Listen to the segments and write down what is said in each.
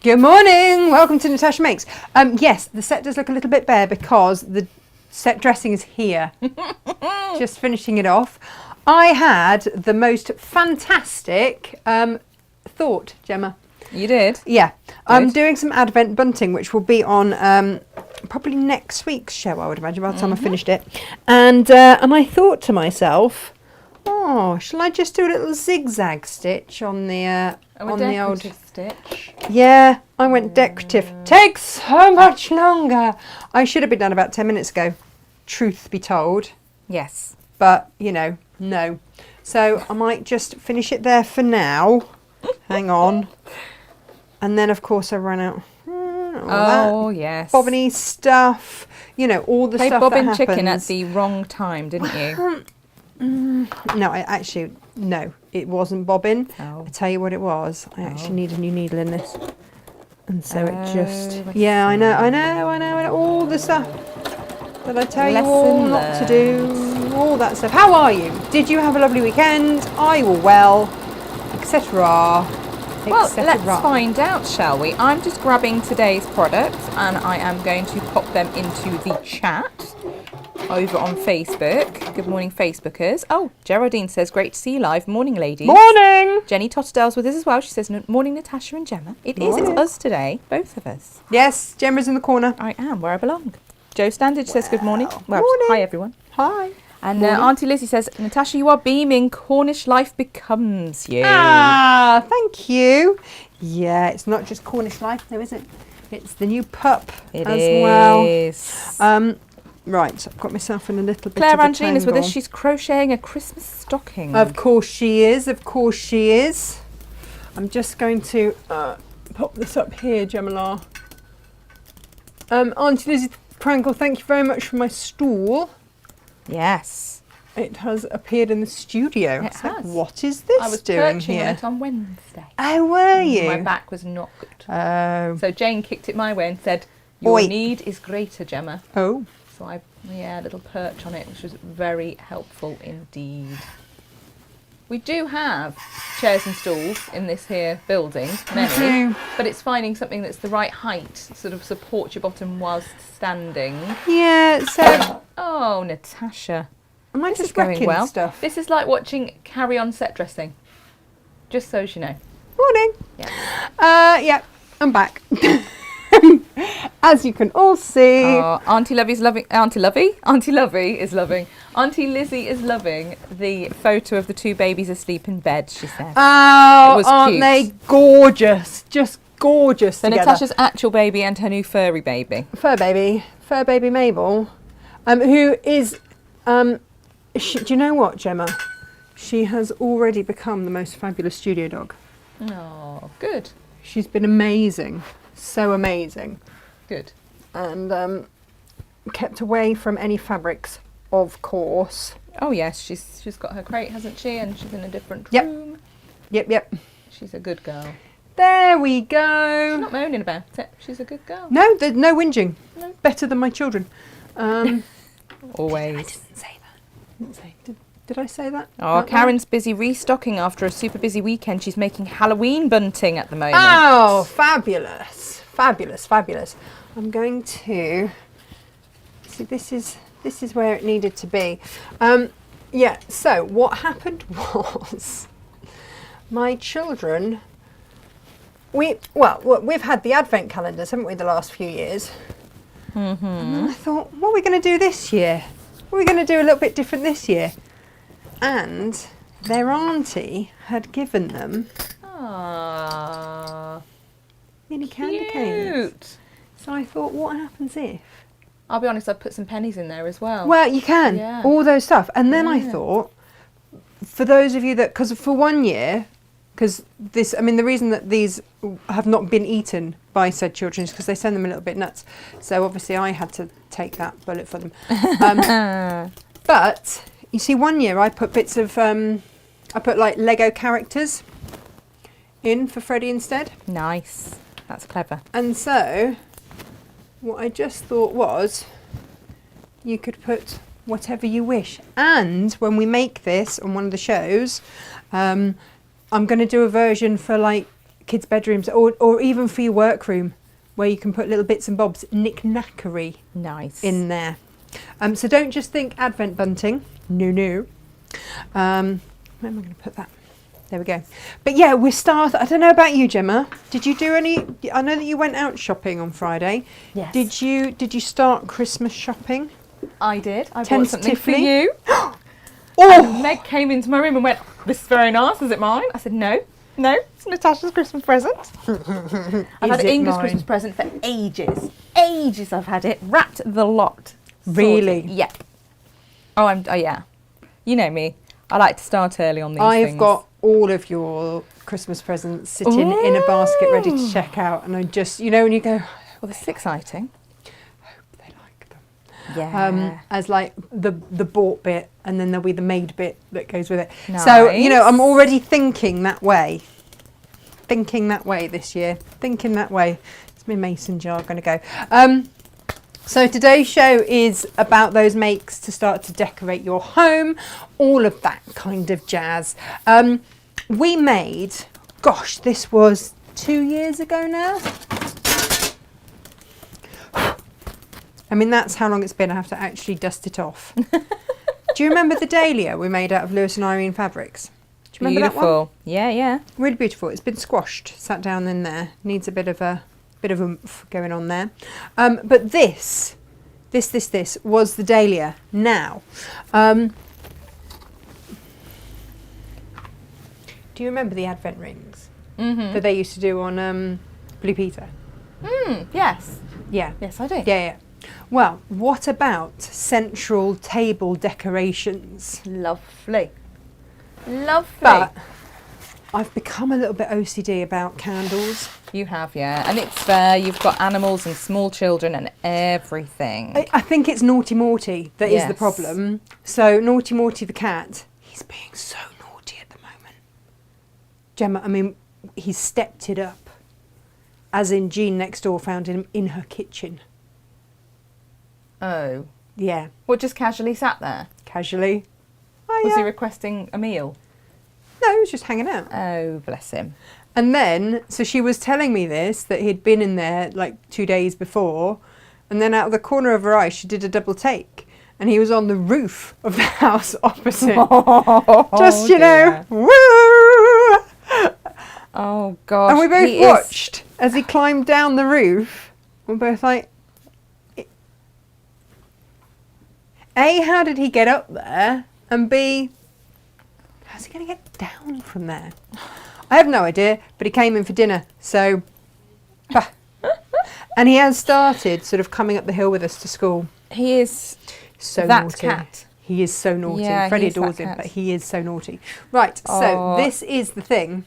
Good morning. Welcome to Natasha Makes. Yes, the set does look a little bit bare because the set dressing is here. Just finishing it off. I had the most fantastic thought, Gemma. You did? Yeah. I'm doing some Advent bunting, which will be on probably next week's show, I would imagine, by the time I finished it. And I thought to myself, oh, shall I just do a little zigzag stitch on the old stitch? Yeah, I went decorative. Takes so much longer. I should have been done about 10 minutes ago, truth be told. Yes. But, you know, no. So I might just finish it there for now. Hang on. And then, of course, I ran out. Yes. Bobbiny stuff. You know, all the stuff bobbin that happens. chicken at the wrong time, didn't you? No, no, it wasn't bobbin. Oh. I tell you what it was. I actually need a new needle in this. And so it just... Yeah, I know. All the stuff that I tell you all not to do. All that stuff. How are you? Did you have a lovely weekend? Are you all well? Etc. Well, let's find out, shall we? I'm just grabbing today's products and I am going to pop them into the chat over on Facebook. Good morning, Facebookers. Oh, Geraldine says, great to see you live. Morning, ladies. Morning. Jenny Totterdale's with us as well. She says, morning, Natasha and Gemma. It's us today, both of us. Yes, Gemma's in the corner. I am, where I belong. Joe Standage says, good morning. Well, morning. hi, everyone. Hi. And Auntie Lizzie says, Natasha, you are beaming. Cornish life becomes you. Ah, thank you. Yeah, it's not just Cornish life, though, is it? It's the new pup as well. It is. Right, I've got myself in a little bit Claire of a Angelina's with us. tangle. She's crocheting a Christmas stocking. Of course she is. Of course she is. I'm just going to pop this up here, Gemma. Auntie Lizzie Crankle, thank you very much for my stool. Yes. It has appeared in the studio. It has. What is this I was doing perching here? on it on Wednesday. Oh, were you? My back was knocked. Oh. So Jane kicked it my way and said, your Oi. need is greater, Gemma. Oh. So I, a little perch on it, which was very helpful indeed. We do have chairs and stools in this here building, many, but it's finding something that's the right height, sort of supports your bottom whilst standing. Yeah, so... Oh, Natasha. Am I This just is going wrecking well. stuff? This is like watching Carry On set dressing. Just so as you know. Morning. Yeah. Yeah, I'm back. As you can all see. Oh, Auntie Lovey's loving. Auntie Lovey is loving. Auntie Lizzie is loving the photo of the two babies asleep in bed. She said. Oh, It was aren't cute. they gorgeous? Just gorgeous So together. Natasha's actual baby and her new furry baby. Fur baby Mabel, who is, do you know what, Gemma? She has already become the most fabulous studio dog. Oh, good. She's been amazing, so amazing. Good. And kept away from any fabrics, of course. Oh yes, she's got her crate, hasn't she? And she's in a different Yep. room. Yep. She's a good girl. There we go. She's not moaning about it. She's a good girl. No, there's no whinging. No. Better than my children. Always. I didn't say that. Did I say that? Oh, Karen's busy restocking after a super busy weekend. She's making Halloween bunting at the moment. Oh, fabulous. Fabulous. I'm going to see, this is where it needed to be. Yeah, so what happened was my children, we've had the advent calendars, haven't we, the last few years? Mm-hmm. And then I thought, what are we going to do this year? What are we going to do a little bit different this year? And their auntie had given them mini candy canes. So I thought, what happens if? I'll be honest, I've put some pennies in there as well. Well, you can. Yeah. All those stuff. And then I thought, for those of you that, because for 1 year, because this, I mean, the reason that these have not been eaten by said children is because they send them a little bit nuts. So obviously I had to take that bullet for them. But you see, 1 year I put bits of, I put like Lego characters in for Freddie instead. Nice. That's clever. And so what I just thought was you could put whatever you wish. And when we make this on one of the shows, I'm going to do a version for like kids' bedrooms, or even for your workroom, where you can put little bits and bobs, knick-knackery Nice. in there. So don't just think Advent bunting. No. Where am I going to put that? There we go. But yeah, we start. I don't know about you, Gemma. Did you do any? I know that you went out shopping on Friday. Yes. Did you start Christmas shopping? I did. I bought something for Tentatively? you. Oh, And Meg came into my room and went, "This is very nice. Is it mine?" I said, "No, it's Natasha's Christmas present." I've had it Inga's mine? Christmas present for ages. Ages I've had it. Wrapped the lot. Really? Sorted. Yep. Oh, yeah. You know me. I like to start early on these I've things. got all of your Christmas presents sitting in a basket ready to check out, and I just, when you go, Well, this is exciting. hope they like them. Yeah. As like the bought bit, and then there'll be the made bit that goes with it. Nice. So I'm already thinking that way. This year. Thinking that way. It's my mason jar going to go. So today's show is about those makes to start to decorate your home, all of that kind of jazz. We made, gosh, this was 2 years ago now. I mean, that's how long it's been. I have to actually dust it off. Do you remember the dahlia we made out of Lewis and Irene fabrics? Do you remember that one? Beautiful. Yeah. Really beautiful. It's been squashed, sat down in there. Needs a bit of oomph going on there. But this was the dahlia. Now, do you remember the Advent rings that they used to do on Blue Peter? Yes. Yeah. Yes, I do. Yeah. Well, what about central table decorations? Lovely. Lovely. But I've become a little bit OCD about candles. You have, yeah. And it's fair. You've got animals and small children and everything. I think it's Naughty Morty that is the Yes. problem. So Naughty Morty the cat, he's being so naughty at the moment. Gemma, I mean, he's stepped it up. As in Jean next door found him in her kitchen. Oh. Yeah, What, just casually sat there? casually. Oh, Was yeah. he requesting a meal? No, he was just hanging out. Oh, bless him. And then, so she was telling me this, that he'd been in there like 2 days before. And then out of the corner of her eye, she did a double take. And he was on the roof of the house opposite. Just, dear. woo! Oh, gosh. And we both he watched as he climbed down the roof. We're both like, A, how did he get up there? And B, how's he going to get down from there? I have no idea, but he came in for dinner, so... bah. And he has started sort of coming up the hill with us to school. He is So that naughty. cat. He is so naughty. Yeah, Freddie he's that adores him, cat. but he is so naughty. Right, so Oh. this is the thing.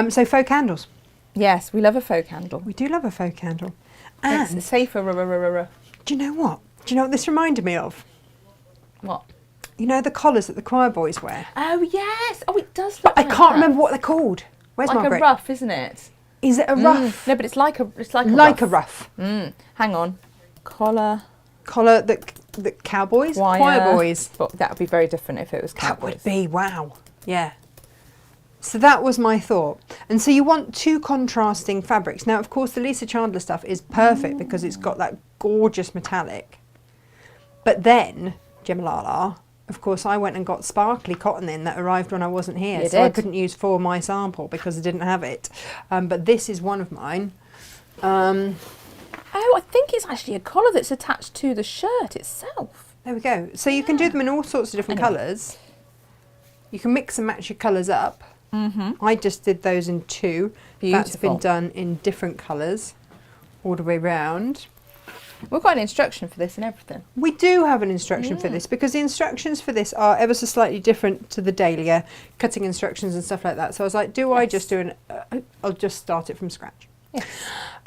So faux candles. Yes, we love a faux candle. We do love a faux candle. And It's safer. do you know what? Do you know what this reminded me of? What? You know the collars that the choir boys wear? Oh, yes. Oh, it does But look I like can't that. remember what they're called. Where's Like Margaret? a ruff, isn't it? Is it a ruff? No, but it's like a ruff. Like a ruff. Hang on. Collar. Collar that cowboys? Choir boys. But that would be very different if it was That cowboys. would be, wow. Yeah. So that was my thought. And so you want two contrasting fabrics. Now, of course, the Lisa Chandler stuff is perfect because it's got that gorgeous metallic. But then, Gemalala, of course, I went and got sparkly cotton in that arrived when I wasn't here. You So I did. couldn't use for my sample because I didn't have it. But this is one of mine. Oh, I think it's actually a collar that's attached to the shirt itself. There we go. So you can do them in all sorts of different Anyway. colours. You can mix and match your colours up. I just did those in two. That's been Beautiful. done in different colours all the way round. We've got an instruction for this and everything. We do have an instruction for this because the instructions for this are ever so slightly different to the dahlia, cutting instructions and stuff like that. So I was like, I just do I'll just start it from scratch. Yes.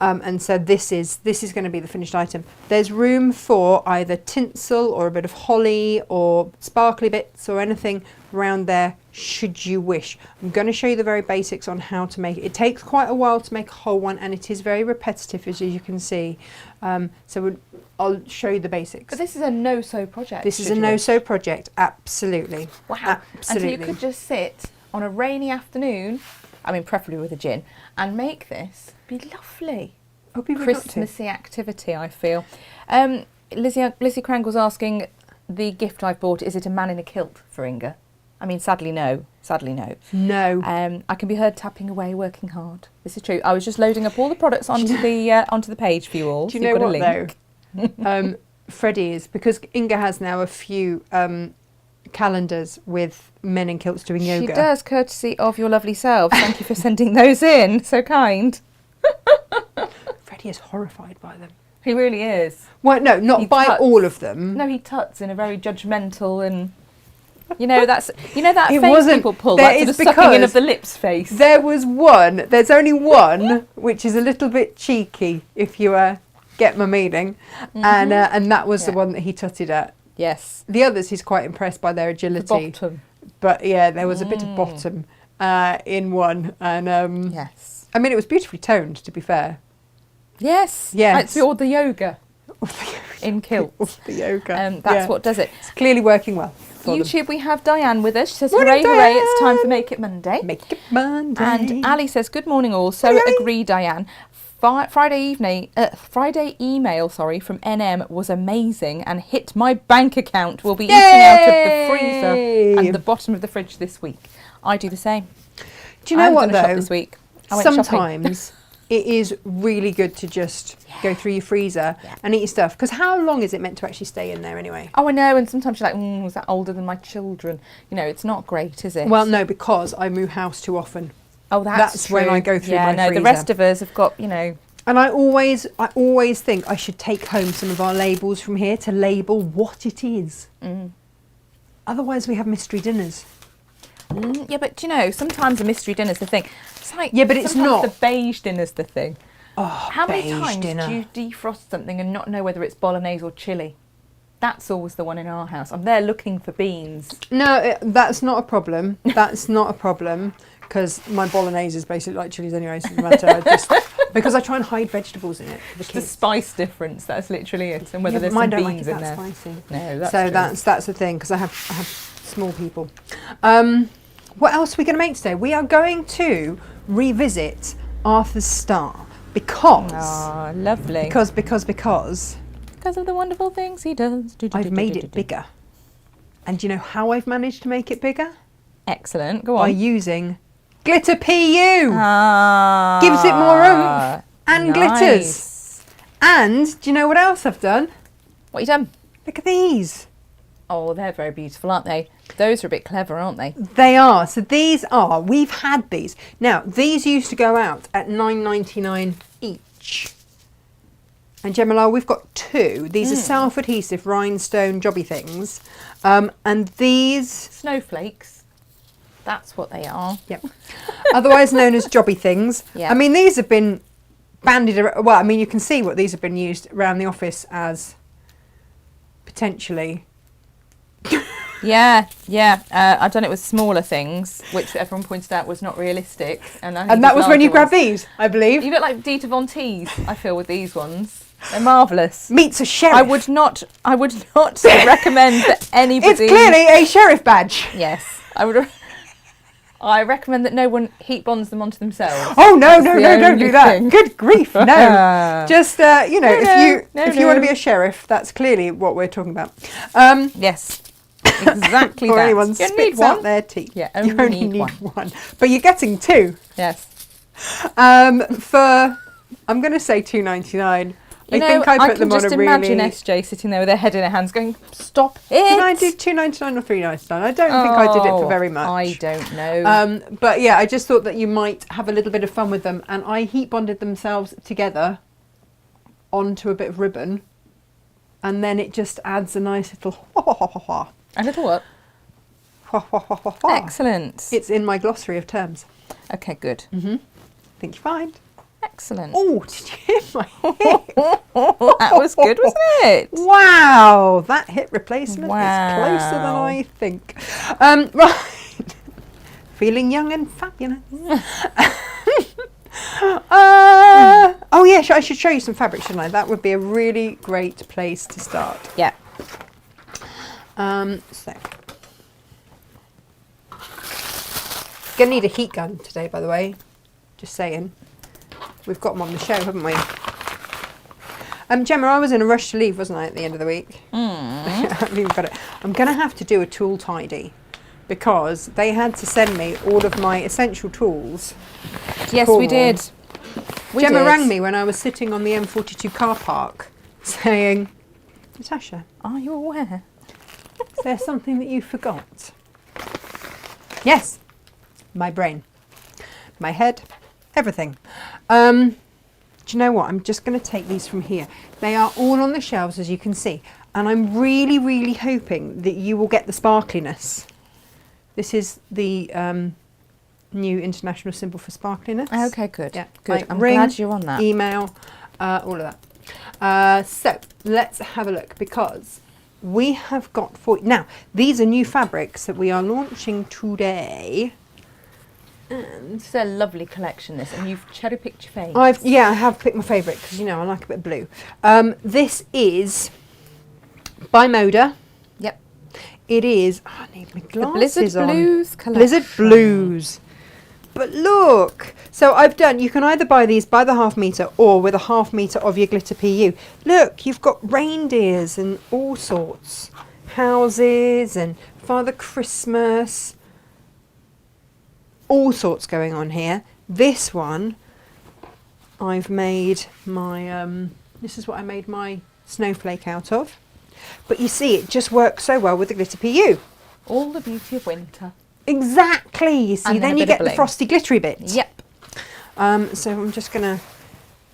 And so this is going to be the finished item. There's room for either tinsel or a bit of holly or sparkly bits or anything around there should you wish. I'm going to show you the very basics on how to make it. It takes quite a while to make a whole one and it is very repetitive as you can see. I'll show you the basics. But this is a no-sew project. This is should a you wish. no-sew project, absolutely. Wow. Absolutely. And so you could just sit on a rainy afternoon I mean, preferably with a gin, and make this be lovely. Hope you've got to. Christmassy activity, I feel. Lizzie Crangle's asking, the gift I've bought, is it a man in a kilt for Inga? I mean, sadly no. No. I can be heard tapping away, working hard. This is true. I was just loading up all the products onto the page for you all. Do you know what though? Freddie is, because Inga has now a few calendars with men in kilts doing yoga. She does, courtesy of your lovely selves. Thank you for sending those in. So kind. Freddie is horrified by them. He really is. Well, no, not by all of them. No, he tuts in a very judgmental and... that It face wasn't- people pull, there that sort is of sucking in because of the lips face. There's only one, which is a little bit cheeky, if you get my meaning, and that was the one that he tutted at. Yes. The others, he's quite impressed by their agility. The bottom. But yeah, there was a bit of bottom in one, and Yes. I mean, it was beautifully toned, to be fair. Yes. Yes. It's all the yoga in kilts. The yoga. That's what does it. It's clearly working well. YouTube, we have Diane with us. She says, Morning, hooray, hooray, it's time for Diane. Make It Monday. Make it Monday. And Ali says, good morning all. So Morning, Ali. agree, Diane. Friday email, from NM was amazing and hit my bank account. We'll be eating out of the freezer and the bottom of the fridge this week. I do the same. Do you know what shop though? this week. I went shopping. Sometimes it is really good to just go through your freezer and eat your stuff. Because how long is it meant to actually stay in there anyway? Oh, I know. And sometimes you're like, is that older than my children? It's not great, is it? Well, no, because I move house too often. Oh, that's true. when I go through my freezer. The rest of us have got, And I always think I should take home some of our labels from here to label what it is. Otherwise, we have mystery dinners. Yeah, but sometimes a mystery dinner's the thing. It's like, yeah, but it's not. The beige dinner's the thing. Oh, How many times dinner. do you defrost something and not know whether it's bolognese or chili? That's always the one in our house. I'm there looking for beans. No, that's not a problem. That's not a problem. Because my bolognese is basically like chilies anyway, so it doesn't matter. Because I try and hide vegetables in it for the The kids. spice difference, that's literally it. And whether there's mine some don't beans like it in that there. spicy. No, that's so true. that's the thing, because I have small people. What else are we going to make today? We are going to revisit Arthur's Star because... Oh, lovely. Because of the wonderful things he does. I've made it bigger. And do you know how I've managed to make it bigger? Excellent. Go on. By using glitter PU. Ah, Gives it more oomph and nice. glitters. And do you know what else I've done? What you done? Look at these. Oh, they're very beautiful, aren't they? Those are a bit clever, aren't they? They are. So we've had these. Now, these used to go out at $9.99 each. And Gemma, we've got two. These are self-adhesive rhinestone jobby things. And these... Snowflakes. That's what they are. Yep. Otherwise known as jobby things. Yeah. I mean, these have been bandied around. Well, I mean, you can see what these have been used around the office as potentially... Yeah. I've done it with smaller things, which everyone pointed out was not realistic. And that was when you grabbed these, I believe. You look like Dita Von Teese, I feel, with these ones. They're marvellous. Meets a sheriff. I would not recommend that anybody... It's clearly a sheriff badge. Yes. I recommend that no one heat bonds them onto themselves. Oh, no, That's don't do that. thing. Good grief, no. Just, if you want to no. be a sheriff, that's clearly what we're talking about. Yes. Exactly For that. anyone You spits need out one. their teeth. Yeah, you only need need one. one. But you're getting two. Yes. For, I'm going to say $2.99. I think I put them on a really... I can just imagine SJ sitting there with her head in her hands going, stop it. Did I do $2.99 or $3.99? I don't think I did it for very much. I don't know. But yeah, I just thought that you might have a little bit of fun with them. And I heat bonded themselves together onto a bit of ribbon. And then it just adds a nice little... A little what? Excellent. It's in my glossary of terms. Okay, good. Think you find. Excellent. Oh, did you hear my hip? That was good, wasn't it? Wow, that hip replacement is closer than Wow. I think. Right. Feeling young and fabulous. Oh yeah, I should show you some fabric, shouldn't I? That would be a really great place to start. Yeah. So going to need a heat gun today, by the way. Just saying. We've got them on the show, haven't we? Gemma, I was in a rush to leave, wasn't I, at the end of the week? I've even got it. I'm going to have to do a tool tidy because they had to send me all of my essential tools. Yes, we did. Gemma rang me when I was sitting on the M42 car park saying, Natasha, are you aware? Is there something that you forgot? Yes, my brain, my head, everything. Do you know what? I'm just going to take these from here. They are all on the shelves, as you can see. And I'm really, really hoping that you will get the sparkliness. This is the new international symbol for sparkliness. Okay, good. Yeah, good. like I'm ring, glad you're on that. Email, all of that. So let's have a look because we have got now, these are new fabrics that we are launching today. And it's a lovely collection, this, and you've cherry picked your favourite. I have picked my favourite because you know I like a bit of blue. This is by Moda. Yep. It is. I need my glasses the Blizzard on. Blues collection. Blizzard Blues. But look, so I've done. You can either buy these by the ½ metre or with a ½ metre of your glitter PU. Look, you've got reindeers and all sorts, houses and Father Christmas. All sorts going on here. This one, I've made my, this is what I made my snowflake out of. But you see, it just works so well with the glitter PU. All the beauty of winter. Exactly, you see, then you get the frosty glittery bit. Yep. So I'm just going to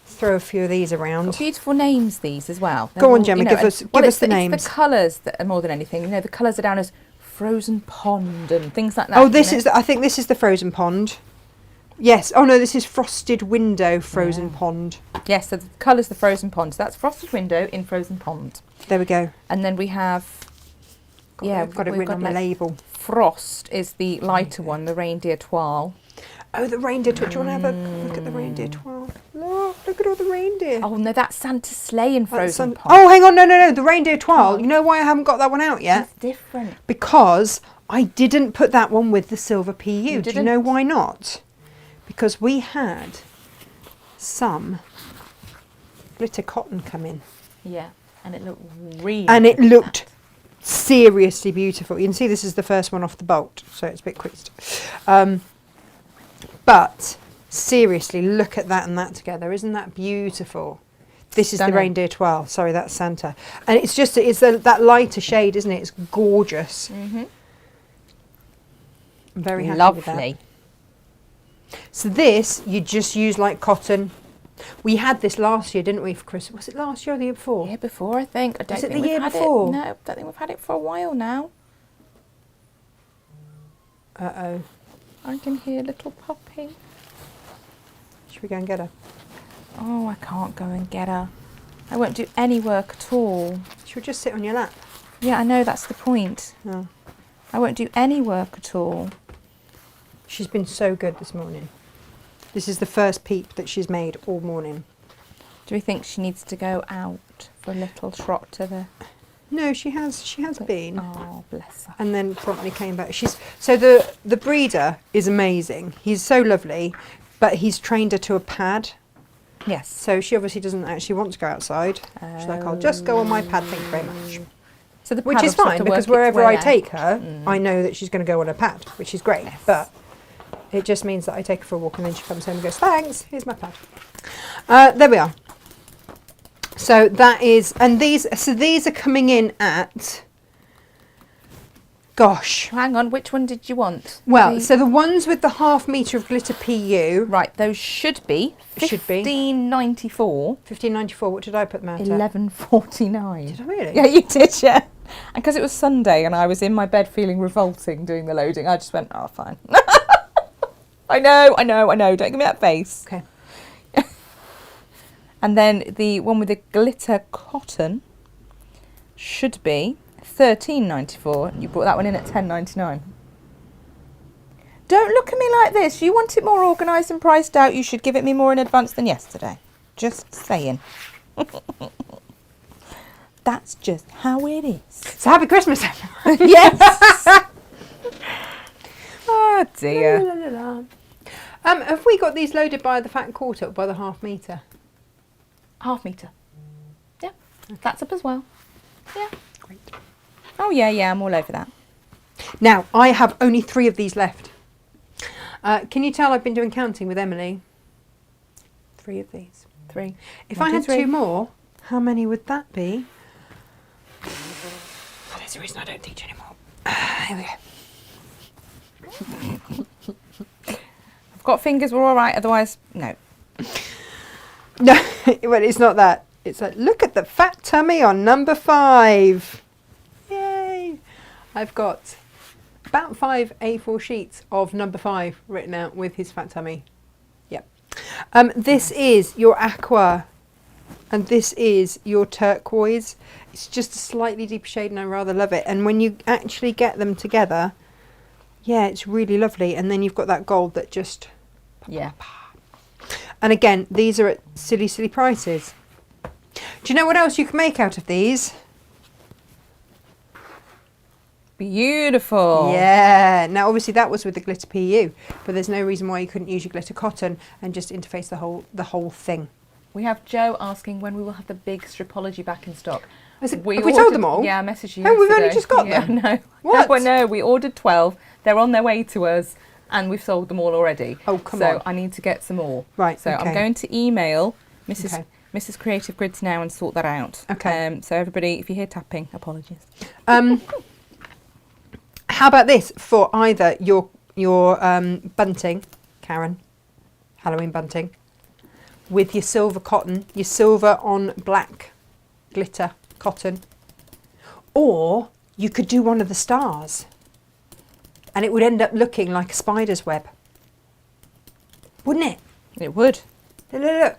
throw a few of these around. Got beautiful names, these as well. Go on, Gemma, give us the names. It's the colours that are more than anything. You know, the colours are down as frozen pond and things like that. Oh, this is. I think this is the frozen pond. Yes. Oh no, this is frosted window frozen pond. Yes. So the colour's the frozen pond. So that's frosted window in frozen pond. There we go. And then we have. I've got it written on my label. Frost is the lighter one, the Reindeer Twirl. Oh, the reindeer twirl. Do you want to have a look at the reindeer twirl? Look at all the reindeer. Oh no, that's Santa's sleigh in frozen pond. Oh, hang on, no, the reindeer twirl. You know why I haven't got that one out yet? It's different. Because I didn't put that one with the silver PU. Do you know why not? Because we had some glitter cotton come in. Yeah, and it looked really. And it looked seriously beautiful. You can see this is the first one off the bolt, so it's a bit quick. But seriously, look at that and that together. Isn't that beautiful? This is the reindeer twirl. Sorry, that's Santa. And it's just, that lighter shade, isn't it? It's gorgeous. Mm-hmm. I'm very happy with that. So this, you just use like cotton. We had this last year, didn't we, for Christmas? Was it last year or the year before? Year before, I think. I don't Was it think the year before? No, I don't think we've had it for a while now. Uh-oh. I can hear little puppy. Should we go and get her? Oh, I can't go and get her. I won't do any work at all. She'll just sit on your lap. Yeah, I know, that's the point. Oh. I won't do any work at all. She's been so good this morning. This is the first peep that she's made all morning. Do we think she needs to go out for a little trot to the... No, she has been. Oh, bless her. And then promptly came back. So the breeder is amazing. He's so lovely, but he's trained her to a pad. Yes. So she obviously doesn't actually want to go outside. She's like, I'll just go on my pad, thank you very much. So the which is fine, because wherever I take her, I know that she's going to go on a pad, which is great. Yes. But it just means that I take her for a walk and then she comes home and goes, thanks, here's my pad. There we are. So that is, and these are coming in at, gosh. Hang on, which one did you want? Well, so the ones with the ½ metre of glitter PU. Right, those should be $15.94. $15.94, what did I put them out at? $11.49. Did I really? Yeah, you did, yeah. And because it was Sunday and I was in my bed feeling revolting doing the loading, I just went, oh, fine. I know, don't give me that face. Okay. And then the one with the glitter cotton should be $13.94. You brought that one in at $10.99. Don't look at me like this. You want it more organised and priced out. You should give it me more in advance than yesterday. Just saying. That's just how it is. So happy Christmas, yes. Oh dear. La, la, la, la. Have we got these loaded by the fat quarter or by the half metre? Half metre. Yeah, that's up as well. Yeah. Great. Oh yeah, I'm all over that. Now, I have only 3 of these left. Can you tell I've been doing counting with Emily? 3 of these. 3. If 1, I 2, had 3. 2 more, how many would that be? There's a reason I don't teach anymore. Here we go. I've got fingers, we're all right, otherwise, no. No, well, it's not that. It's like, look at the fat tummy on number 5. Yay! I've got about 5 A4 sheets of number 5 written out with his fat tummy. Yep. This is your aqua, and this is your turquoise. It's just a slightly deeper shade, and I rather love it. And when you actually get them together, yeah, it's really lovely. And then you've got that gold that just... Yeah. And again, these are at silly, silly prices. Do you know what else you can make out of these? Beautiful. Yeah. Now, obviously, that was with the glitter PU, but there's no reason why you couldn't use your glitter cotton and just interface the whole thing. We have Joe asking when we will have the big stripology back in stock. Have we told them all? Yeah, I messaged you Oh, we've yesterday. only just got them? No. What? Well, no, we ordered 12. They're on their way to us, and we've sold them all already. Oh, come so on. I need to get some more. Right, So okay. I'm going to email Mrs. Okay. Mrs. Creative Grids now and sort that out. Okay. So everybody, if you hear tapping, apologies. How about this for either your bunting, Karen, Halloween bunting, with your silver cotton, your silver on black glitter cotton, or you could do one of the stars, and it would end up looking like a spider's web, wouldn't it? It would. Look, look, look.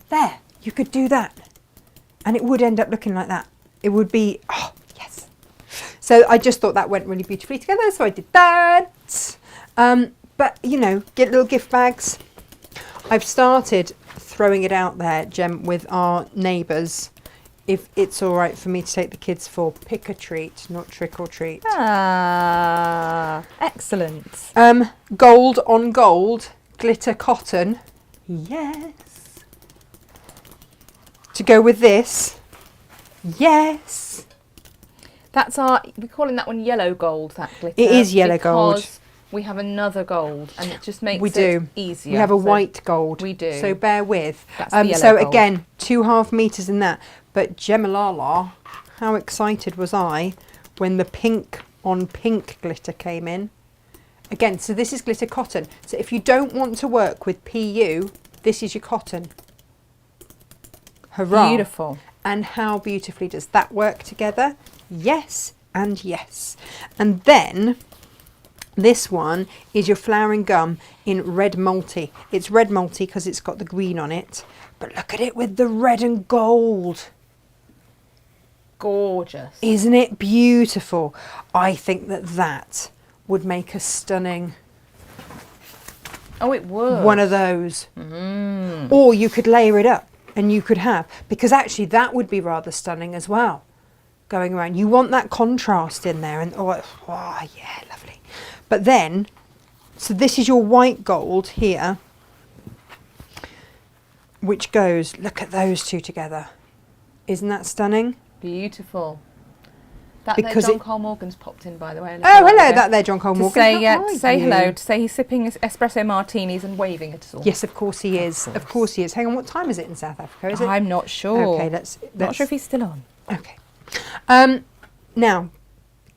There, you could do that, and it would end up looking like that. It would be, oh, yes. So I just thought that went really beautifully together, so I did that. But, you know, get little gift bags. I've started throwing it out there, Jem, with our neighbours, if it's all right for me to take the kids for pick a treat, not trick or treat. Ah, excellent. Gold on gold, glitter cotton. Yes. To go with this. Yes. That's we're calling that one yellow gold, that glitter. It is yellow gold. Because we have another gold, and it just makes We do. it easier. We have a So white gold. We do. So bear with. That's the yellow so gold. again, 2.5 meters in that. But Gemalala, how excited was I when the pink on pink glitter came in. Again, so this is glitter cotton. So if you don't want to work with PU, this is your cotton. Hurrah. Beautiful. And how beautifully does that work together? Yes and yes. And then this one is your flowering gum in red multi. It's red multi because it's got the green on it. But look at it with the red and gold. Gorgeous. Isn't it beautiful? I think that would make a stunning Oh, it would. one of those. Or you could layer it up and you could have, because actually that would be rather stunning as well. Going around, you want that contrast in there, and oh yeah, lovely. But then, so this is your white gold here, which goes, look at those two together. Isn't that stunning? Beautiful. That Because there, John it- Cole Morgan's popped in, by the way. Oh, hello, that there, John Cole To Morgan. say, How yeah, are to say you? hello, to say he's sipping espresso martinis and waving at us all. Yes, of course he is. Of course he is. Hang on, what time is it in South Africa? Is it? I'm not sure. Okay, let's Not sure if he's still on. Okay. Now,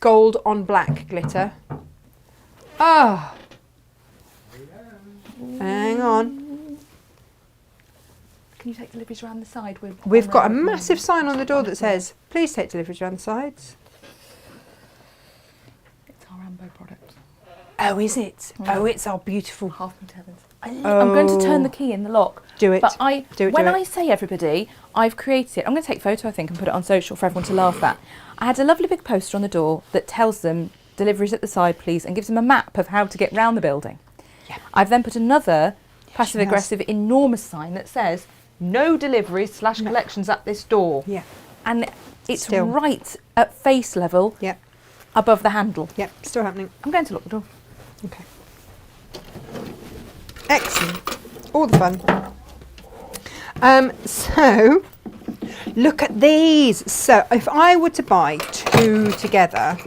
gold on black glitter. Oh. Hang on. Can you take deliveries around the side? We've got a massive sign on the door that says, please take deliveries around the sides. It's our Rambo product. Oh, is it? Oh, it's our beautiful. Half and Heavens. I'm going to turn the key in the lock. Do it. But when do it. I say everybody, I've created it. I'm going to take a photo, I think, and put it on social for everyone to laugh at. I had a lovely big poster on the door that tells them deliveries at the side, please, and gives them a map of how to get round the building. Yeah. I've then put another she passive-aggressive enormous sign that says no deliveries / collections at this door. Yeah. And it's Still. right at face level. Yeah. above the handle. Yep, still happening. I'm going to lock the door. Okay. Excellent. All the fun. So, look at these. So, if I were to buy 2 together...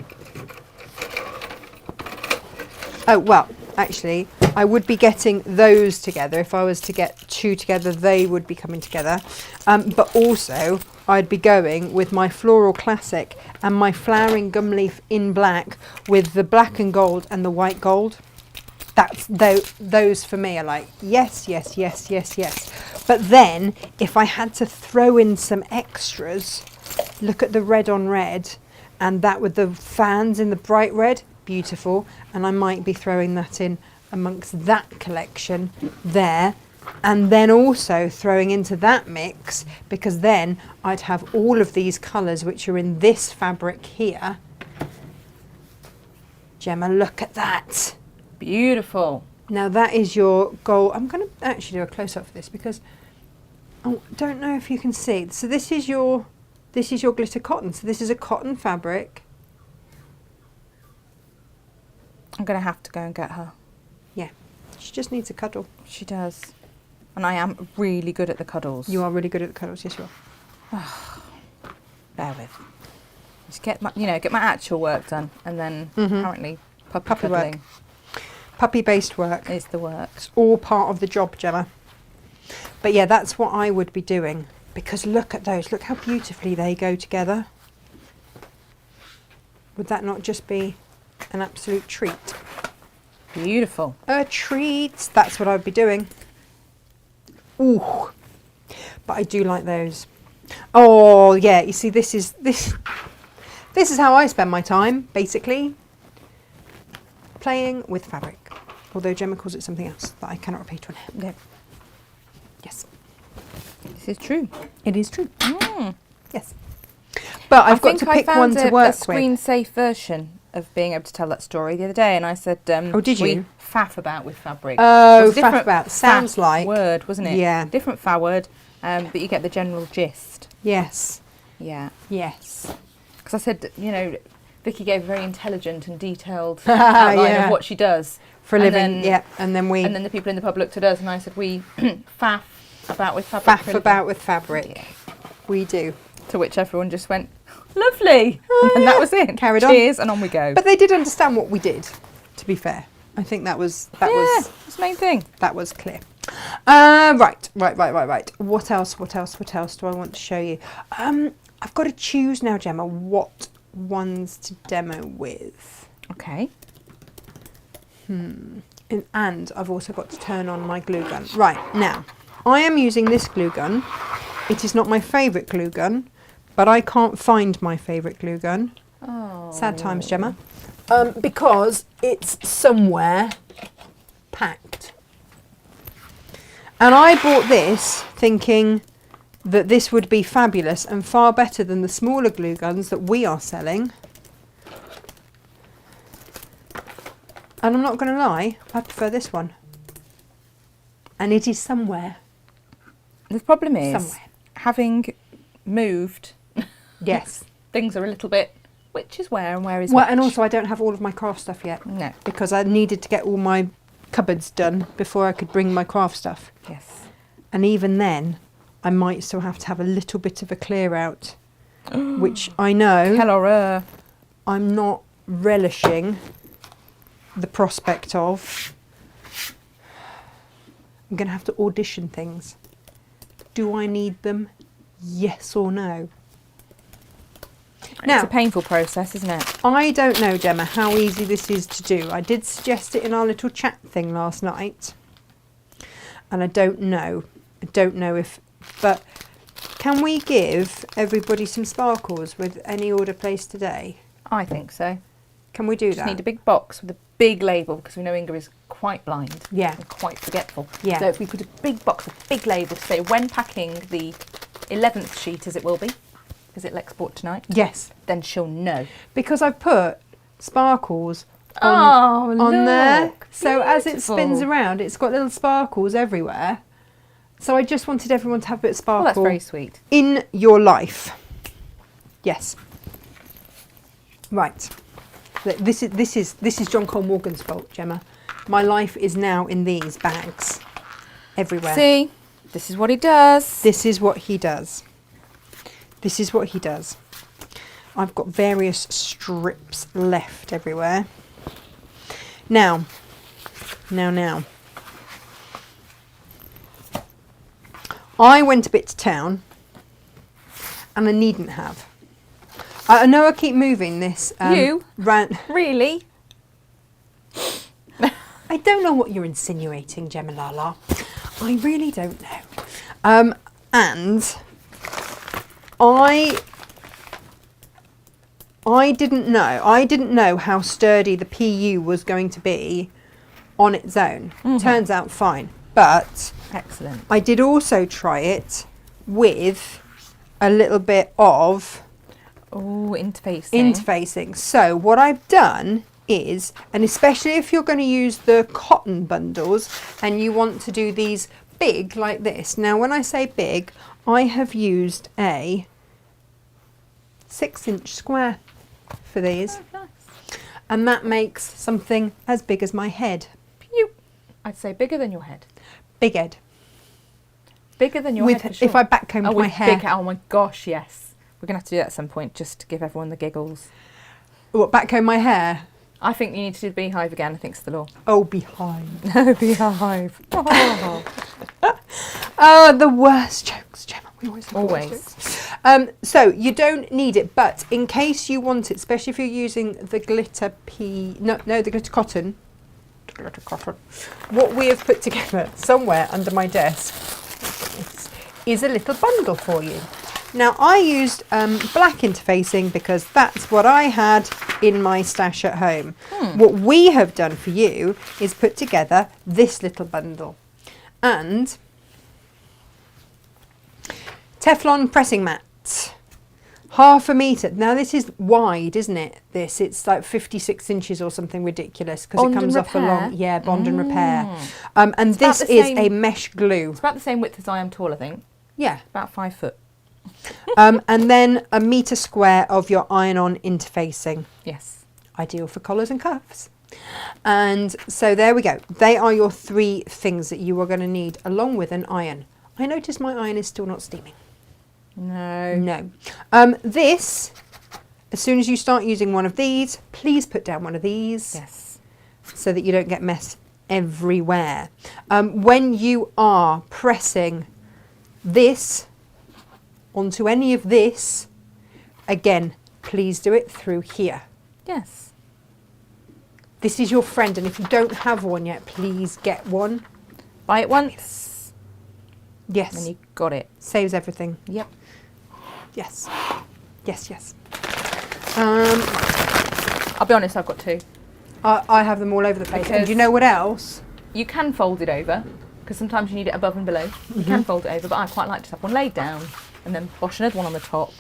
Oh, well, actually, I would be getting those together. If I was to get 2 together, they would be coming together. But also, I'd be going with my Floral Classic and my Flowering Gum Leaf in black with the black and gold and the white gold. That's those for me are like, yes, yes, yes, yes, yes. But then, if I had to throw in some extras, look at the red on red, and that with the fans in the bright red, beautiful. And I might be throwing that in amongst that collection there. And then also throwing into that mix, because then I'd have all of these colours which are in this fabric here. Gemma, look at that. Beautiful. Now that is your gold. I'm going to actually do a close-up for this because I don't know if you can see. So this is your glitter cotton. So this is a cotton fabric. I'm going to have to go and get her. Yeah, she just needs a cuddle. She does. And I am really good at the cuddles. You are really good at the cuddles, yes you are. Bear with. Just get my actual work done, and then apparently puppy Puppy work. cuddling Puppy-based work. is the work. It's all part of the job, Gemma. But yeah, that's what I would be doing. Because look at those. Look how beautifully they go together. Would that not just be an absolute treat? Beautiful. A treat. That's what I'd be doing. Ooh. But I do like those. Oh, yeah. You see, this is how I spend my time, basically. Playing with fabric. Although Gemma calls it something else that I cannot repeat on here. Okay. Yes. This is true. It is true. Mm. Yes. But I've got to I pick found one to work a with. screen-safe version of being able to tell that story the other day, and I said, oh, did you? We faff about with fabric. Oh, It was a faff different about. Sounds faff like. word, wasn't it? Yeah. Different fa word, but you get the general gist. Yes. Yeah. Yes. Because I said, Vicky gave a very intelligent and detailed outline Yeah. of what she does. For a And living, then- yeah. And then we And then the people in the pub looked at us, and I said, we faff about with fabric. for faff a living. about with fabric. Yeah. We do. To which everyone just went, lovely. And that was it. Carried on. Cheers, and on we go. But they did understand what we did, to be fair. I think that was that's the main thing. that was clear. Right. What else do I want to show you? I've got to choose now, Gemma, what ones to demo with. Okay. And I've also got to turn on my glue gun. Right, now, I am using this glue gun. It is not my favourite glue gun, but I can't find my favourite glue gun. Oh. Sad times, Gemma. Because it's somewhere packed. And I bought this thinking that this would be fabulous and far better than the smaller glue guns that we are selling. And I'm not going to lie, I prefer this one. And it is somewhere. The problem is, Somewhere. having moved, Yes. things are a little bit, which is where and where is Well, which. and also I don't have all of my craft stuff yet. No. Because I needed to get all my cupboards done before I could bring my craft stuff. Yes. And even then, I might still have to have a little bit of a clear out, which I know Hello. I'm not relishing the prospect of. I'm going to have to audition things. Do I need them? Yes or no? It's a painful process, isn't it? I don't know, Gemma, how easy this is to do. I did suggest it in our little chat thing last night. And I don't know. I don't know if... But can we give everybody some sparkles with any order placed today? I think so. Can we do Just that? need a big box with a big label, because we know Inga is quite blind. Yeah. And quite forgetful. Yeah. So if we put a big box with a big label to say when packing the 11th sheet, as it will be, because it'll export tonight, Yes. then she'll know. Because I've put sparkles on there. So as it spins Beautiful. around, it's got little sparkles everywhere. So I just wanted everyone to have a bit of Well, sparkle that's very sweet. in your life. Yes. Right. This is John Cole Morgan's fault, Gemma. My life is now in these bags everywhere. See, this is what he does. This is what he does. This is what he does. I've got various strips left everywhere. Now. I went a bit to town, and I needn't have. I know I keep moving this. You? Round. Really? I don't know what you're insinuating, Gemma Lala. I really don't know. And I didn't know. I didn't know how sturdy the PU was going to be on its own. Turns out fine. But excellent. I did also try it with a little bit of interfacing. So what I've done is, and especially if you're going to use the cotton bundles and you want to do these big like this. Now when I say big, I have used a 6-inch square for these. Oh, nice. And that makes something as big as my head. Pew. I'd say bigger than your head. Big head. Bigger than your head for sure. If I backcombed my hair. Oh my gosh, yes. We're going to have to do that at some point just to give everyone the giggles. What, backcomb my hair? I think you need to do the beehive again. I think it's the law. Oh, behind. No, beehive. Oh, the worst jokes, Gemma. We always have the worst Always. jokes. So you don't need it, but in case you want it, especially if you're using the glitter the glitter cotton. Glitter cotton. What we have put together somewhere under my desk is a little bundle for you. Now I used black interfacing because that's what I had in my stash at home. What we have done for you is put together this little bundle and Teflon pressing mat, 1/2 metre. Now this is wide, isn't it? It's like 56 inches or something ridiculous because it comes off a long, bond and repair. And this is a mesh glue. It's about the same width as I am tall, I think. Yeah. About 5 foot. And then 1 metre square of your iron-on interfacing. Yes. Ideal for collars and cuffs. And so there we go. They are your 3 things that you are going to need along with an iron. I notice my iron is still not steaming. No. This, as soon as you start using one of these, please put down one of these. Yes. So that you don't get mess everywhere. When you are pressing this onto any of this, again, please do it through here. Yes. This is your friend, and if you don't have one yet, please get one. Buy it once. Yes. And you got it. Saves everything. Yep. Yes. Yes. I'll be honest, I've got 2. I have them all over the place. Because And do you know what else? You can fold it over, because sometimes you need it above and below. You can fold it over, but I quite like to have one laid down and then wash another one on the top.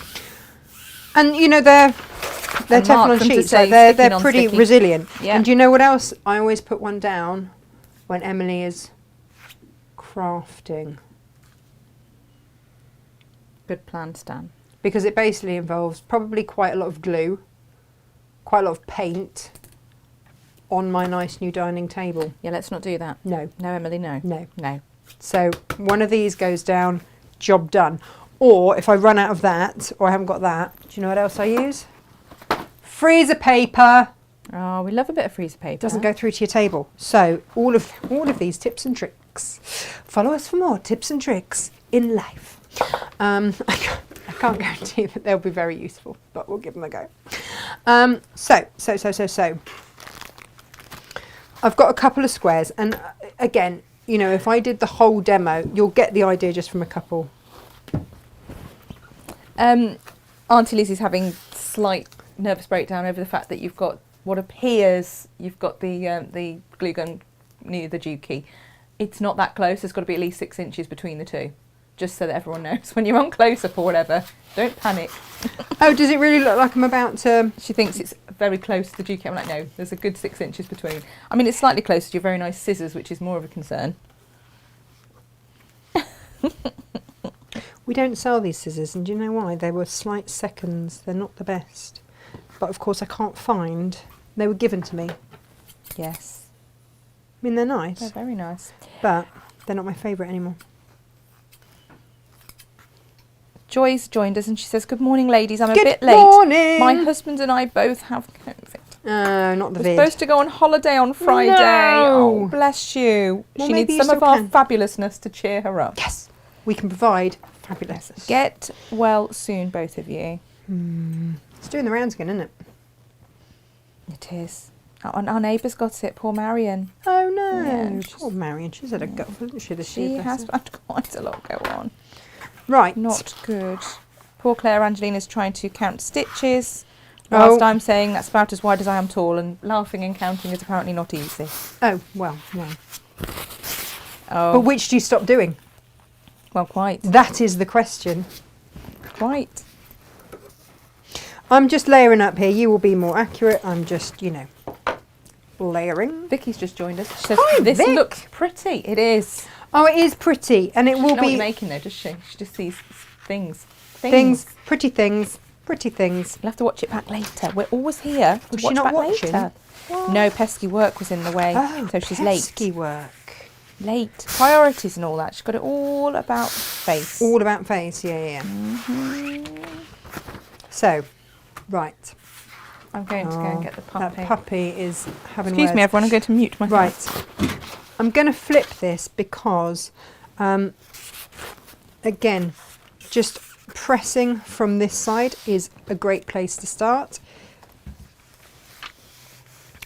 And you know they're And mark Teflon them to sheets. say They're sticky, pretty non-sticky. resilient. Yeah. And do you know what else? I always put one down when Emily is crafting, Good plan, Stan. because it basically involves probably quite a lot of glue, quite a lot of paint on my nice new dining table. Yeah, let's not do that. No. No, Emily, no. No. So one of these goes down, job done. Or if I run out of that, or I haven't got that, do you know what else I use? Freezer paper. Oh, we love a bit of freezer paper. Doesn't go through to your table. So all of these tips and tricks. Follow us for more tips and tricks in life. I can't guarantee that they'll be very useful, but we'll give them a go. So. I've got a couple of squares, and again, you know, if I did the whole demo, you'll get the idea just from a couple. Auntie Lizzie's having slight nervous breakdown over the fact that you've got what appears you've got the glue gun near the dookie. It's not that close. There's got to be at least 6 inches between the two, just so that everyone knows when you're on close up or whatever. Don't panic. Oh, does it really look like I'm about to? She thinks it's very close to the dookie. I'm like, no, there's a good 6 inches between. I mean, it's slightly closer to your very nice scissors, which is more of a concern. We don't sell these scissors, and do you know why? They were slight seconds. They're not the best. But of course I can't find They were given to me. Yes. I mean, they're nice, They're very nice. but they're not my favourite anymore. Joy's joined us and she says, good morning, ladies. I'm a Good bit late. morning. My husband and I both have COVID. Not the We're vid. supposed to go on holiday on Friday. No. Oh, bless you. Well, She maybe needs you some of still our can. fabulousness to cheer her up. Yes, we can provide fabulous. Get well soon, both of you. It's doing the rounds again, isn't it? It is. Our neighbour's got it, poor Marion. Oh no, Yeah, poor Marion. She's had a gut, hasn't she? This year, She bless has her. had quite a lot go on. Right. Not good. Poor Claire Angelina's trying to count stitches, whilst I'm saying that's about as wide as I am tall, and laughing and counting is apparently not easy. Oh well, no. Oh, But which do you stop doing? well, quite. That is the question. Quite. I'm just layering up here. You will be more accurate. I'm just, layering. Vicky's just joined us. She says, Hi, this Vic. looks pretty. It is. Oh, it is pretty, and it She will doesn't know what be you're making though, does she? She just sees things. pretty things. You'll have to watch it back later. We're always here to Was she watch not back watching? later. What? No, pesky work was in the way, Oh, so she's pesky late. work. Late. Priorities and all that. She's got it all about face. All about face. Yeah. So, right. I'm going to go and get the puppy. That puppy is having. Excuse me, words. everyone. I'm going to mute myself. Right. I'm going to flip this because, again, just pressing from this side is a great place to start.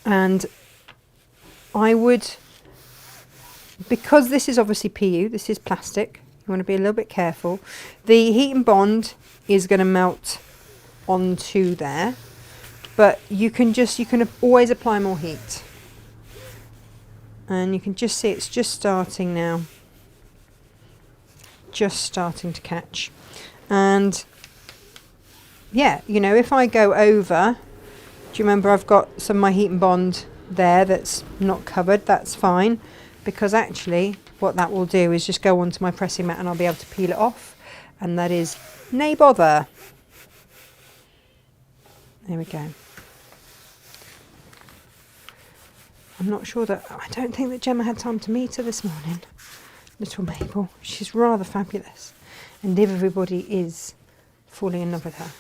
And I would, because this is obviously PU, this is plastic, you want to be a little bit careful. The heat and bond is going to melt onto there, but you can always apply more heat. And you can just see it's just starting now. Just starting to catch. And yeah, if I go over, do you remember I've got some of my heat and bond there that's not covered? That's fine, because actually what that will do is just go onto my pressing mat and I'll be able to peel it off, and that is nay bother. There we go. I'm not sure I don't think that Gemma had time to meet her this morning. Little Mabel. She's rather fabulous. And everybody is falling in love with her.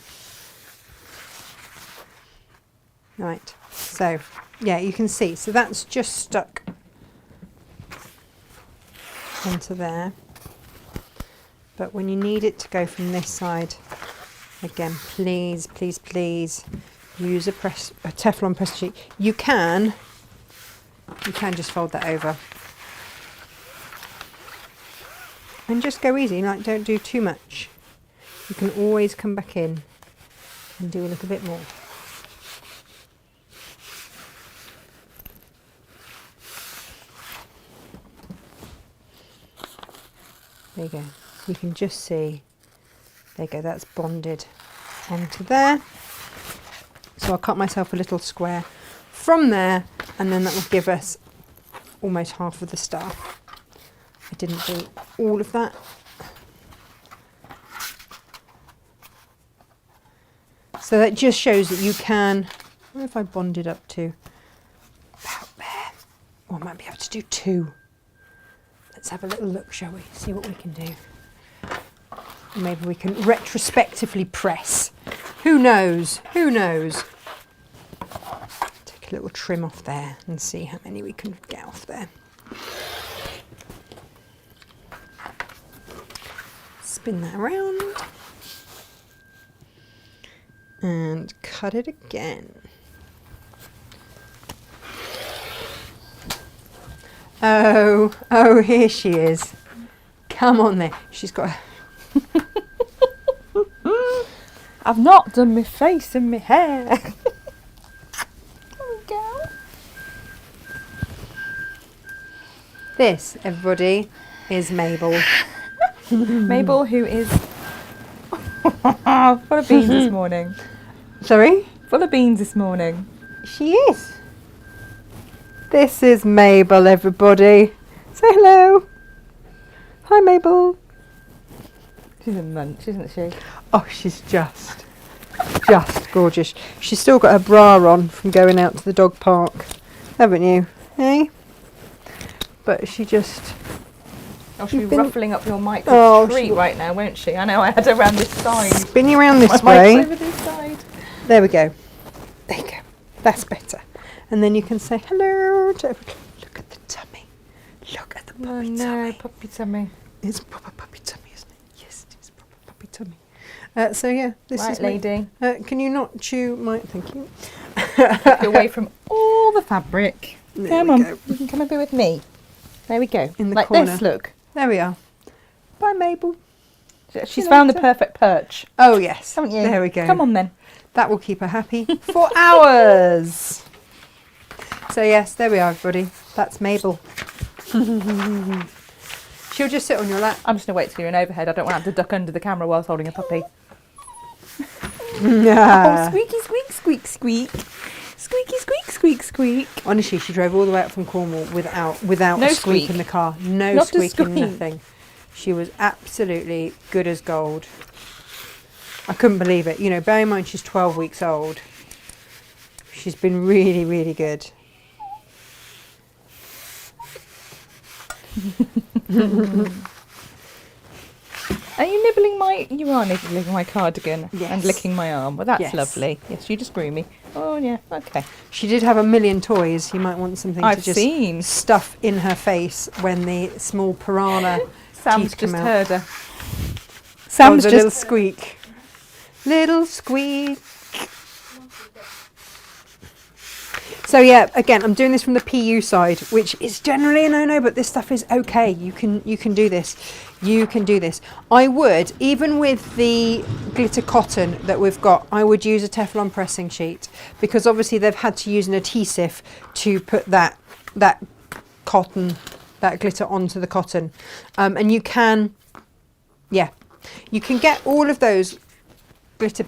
Right. So, yeah, you can see. So that's just stuck onto there. But when you need it to go from this side, again, please, please, please use a Teflon press sheet. You can just fold that over and just go easy, like don't do too much. You can always come back in and do a little bit more. There you go. You can just see, there you go, that's bonded onto there. So I'll cut myself a little square from there, and then that will give us almost half of the star. I didn't do all of that. So that just shows that you can, I don't know if I bonded up to about there, or I might be able to do two. Let's have a little look, shall we? See what we can do. Maybe we can retrospectively press. Who knows? Who knows? Take a little trim off there and see how many we can get off there. Spin that around. And cut it again. Oh, here she is. Come on there. She's got I've not done my face and my hair. There we go. This, everybody, is Mabel. Mabel, who is full of beans this morning. Sorry? Full of beans this morning. She is. This is Mabel, everybody. Say hello. Hi, Mabel. She's a munch, isn't she? Oh, she's just Just gorgeous. She's still got her bra on from going out to the dog park, haven't you? Hey? But she just... Oh, she'll be been- ruffling up your mic Oh, treat she- right now, won't she? I know, I had her around this side. Spin you around this My way. mic's over this side. There we go. There you go. That's better. And then you can say hello to everybody. Look at the tummy. Look at the puppy Oh no, tummy. puppy tummy. It's proper puppy tummy, isn't it? Yes, it is proper puppy tummy. So yeah, this Right, is me. lady. Can you not chew my... Thank you. Get away from all the fabric. There Come we on, go. you can come a bit with me. There we go. In the like corner. this, look. There we are. Bye, Mabel. She's you found the later. perfect perch, Oh yes. haven't you? There we go. Come on then. That will keep her happy for hours. So yes, there we are, everybody. That's Mabel. She'll just sit on your lap. I'm just going to wait till you're in overhead. I don't want to have to duck under the camera whilst holding a puppy. Yeah. Oh, squeaky squeak, squeak, squeak. Squeaky squeak, squeak, squeak. Honestly, she drove all the way up from Cornwall without No a squeak squeak. in the car. No Not a squeaking, squeak. nothing. She was absolutely good as gold. I couldn't believe it. You know, bear in mind she's 12 weeks old. She's been really, really good. Are you nibbling my... You are nibbling my cardigan Yes. and licking my arm. Well, that's Yes. lovely. Yes, you just grew me. Oh, yeah, okay. She did have a million toys. You might want something to I've just seen. stuff in her face when the small piranha Sam's teeth come just out. heard her. Oh, Sam's the just... little squeak. Little squeak. So yeah, again, I'm doing this from the PU side, which is generally a no-no, but this stuff is okay. You can do this. You can do this. I would, even with the glitter cotton that we've got, I would use a Teflon pressing sheet, because obviously they've had to use an adhesive to put that cotton, that glitter onto the cotton. And you can, yeah, you can get all of those glitter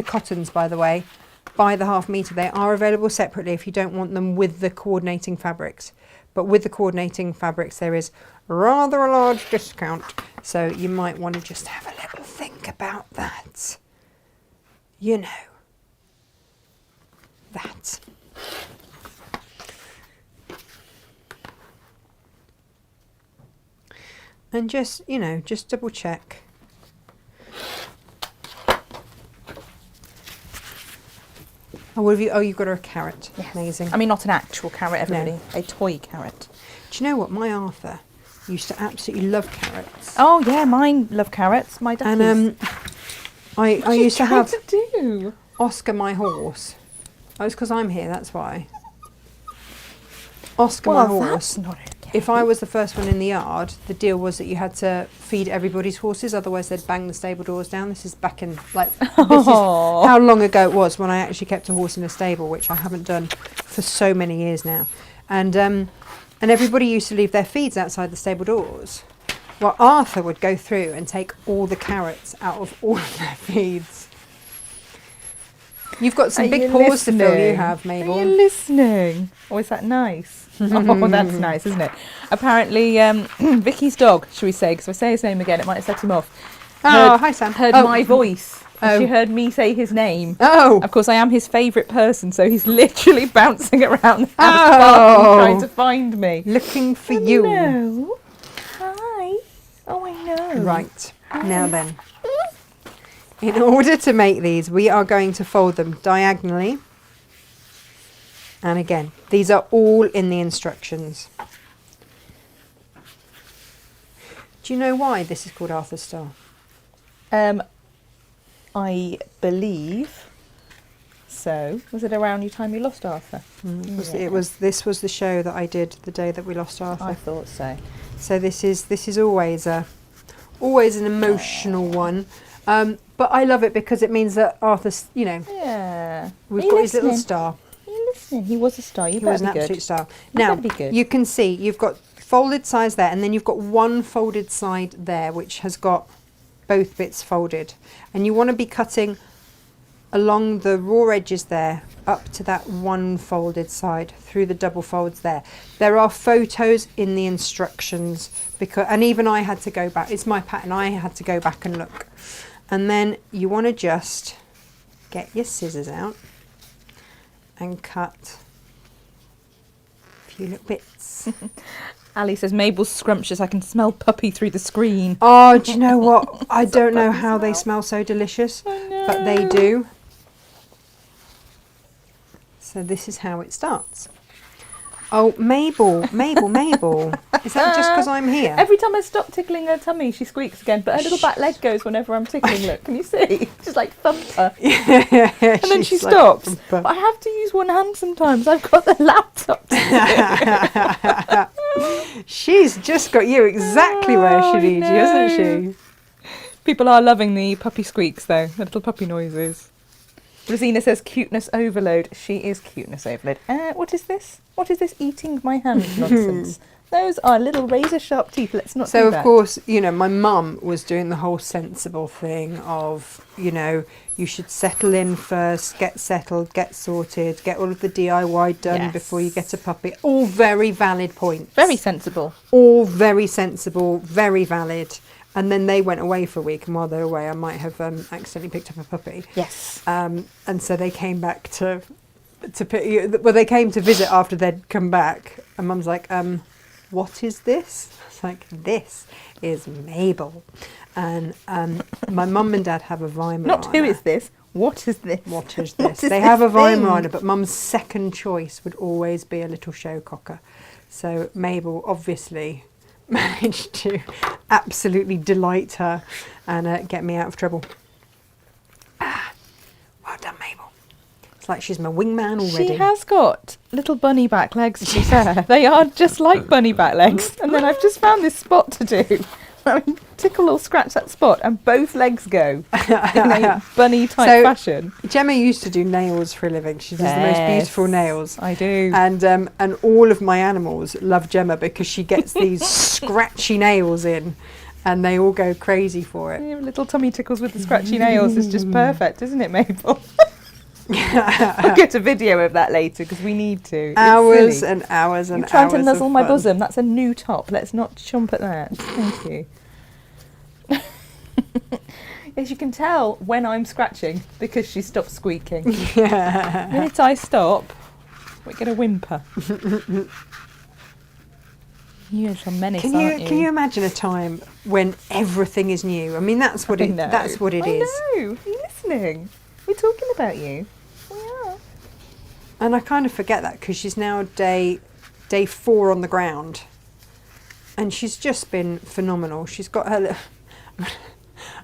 cottons, by the way, by the half metre. They are available separately if you don't want them with the coordinating fabrics. But with the coordinating fabrics, there is rather a large discount. So you might want to just have a little think about that. You know, that. And just, you know, just double check. Oh, what have you? Oh, you've got her a carrot. Yes. Amazing. I mean, not an actual carrot, everybody. A toy carrot. Do you know what? My Arthur used to absolutely love carrots. Oh, yeah, mine love carrots. My duckies. And I used to have to do? Oscar, my horse. Oh, it's because I'm here, that's why. Oscar, my horse. That's not okay. If I was the first one in the yard, the deal was that you had to feed everybody's horses, otherwise they'd bang the stable doors down. This is back in, like, this is how long ago it was when I actually kept a horse in a stable, which I haven't done for so many years now. And everybody used to leave their feeds outside the stable doors. Well, Arthur would go through and take all the carrots out of all of their feeds. You've got some Are big you paws to fill, you listening? have, Mabel. Are you listening? Oh, is that nice? Oh, that's nice, isn't it? Apparently, Vicky's dog, shall we say, because if I say his name again, it might set him off. Oh, hi, Sam. Heard Oh. my voice. Oh. She heard me say his name. Oh, Of course, I am his favourite person, so he's literally bouncing around the house Oh. barking, trying to find me. looking for you. Hello. Hi. Oh, I know. Right, now then. In order to make these, we are going to fold them diagonally. And again, these are all in the instructions. Do you know why this is called Arthur's Star? I believe so. Was it around the time you lost Arthur? This was the show that I did the day that we lost Arthur. I thought so. So this is always an emotional one. But I love it because it means that Arthur's, you know, Yeah. we've Are you got his little listening? star. Are you listening? He was a star. You He was better an be absolute good. star. You Now, better be good. you can see you've got folded sides there, and then you've got one folded side there, which has got both bits folded. And you want to be cutting along the raw edges there, up to that one folded side, through the double folds there. There are photos in the instructions, and even I had to go back. It's my pattern. I had to go back and look. And then you want to just get your scissors out and cut a few little bits. Ali says, Mabel's scrumptious. I can smell puppy through the screen. Oh, do you know what? I don't know how they smell so delicious, but they do. So this is how it starts. Oh, Mabel. Is that just because I'm here? Every time I stop tickling her tummy, she squeaks again. But her little back leg goes whenever I'm tickling. Look, can you see? She's like thump her. Yeah, and then she stops. Like, but I have to use one hand sometimes. I've got the laptop to do. She's just got you exactly where she needs you, hasn't she? People are loving the puppy squeaks, though. The little puppy noises. Rosina says, cuteness overload. She is cuteness overload. What is this? What is this eating my hand nonsense? Those are little razor sharp teeth. Let's not do that. So, of course, you know, my mum was doing the whole sensible thing of, you know, you should settle in first, get settled, get sorted, get all of the DIY done before you get a puppy. All very valid points. Very sensible. All very sensible, very valid. And then they went away for a week, and while they were away, I might have accidentally picked up a puppy. Yes. And so they came back they came to visit after they'd come back, and Mum's like, what is this? I was like, this is Mabel. And my mum and dad have a Weimaraner. Not who is this? What is this? What is this? They have a Weimaraner, but Mum's second choice would always be a little show cocker. So Mabel obviously managed to absolutely delight her and get me out of trouble. Well done, Mabel. It's like she's my wingman already. She has got little bunny back legs, to be fair. They are just like bunny back legs. And then I've just found this spot to do. I mean, tickle or scratch that spot and both legs go in a bunny type fashion. Gemma used to do nails for a living. She does the most beautiful nails. I do. And all of my animals love Gemma because she gets these scratchy nails in and they all go crazy for it. Yeah, little tummy tickles with the scratchy nails is just perfect, isn't it, Mabel? I'll get a video of that later because we need to. Hours and hours and You're trying hours to nuzzle of my fun. bosom. That's a new top. Let's not chomp at that. Thank you. As you can tell when I'm scratching because she stopped squeaking. The minute I stop, we get a whimper. You're a menace, aren't you? Can you imagine a time when everything is new? I mean, that's what it is. I know. Are you listening? We're talking about you. We are. And I kind of forget that because she's now day 4 on the ground, and she's just been phenomenal. She's got her.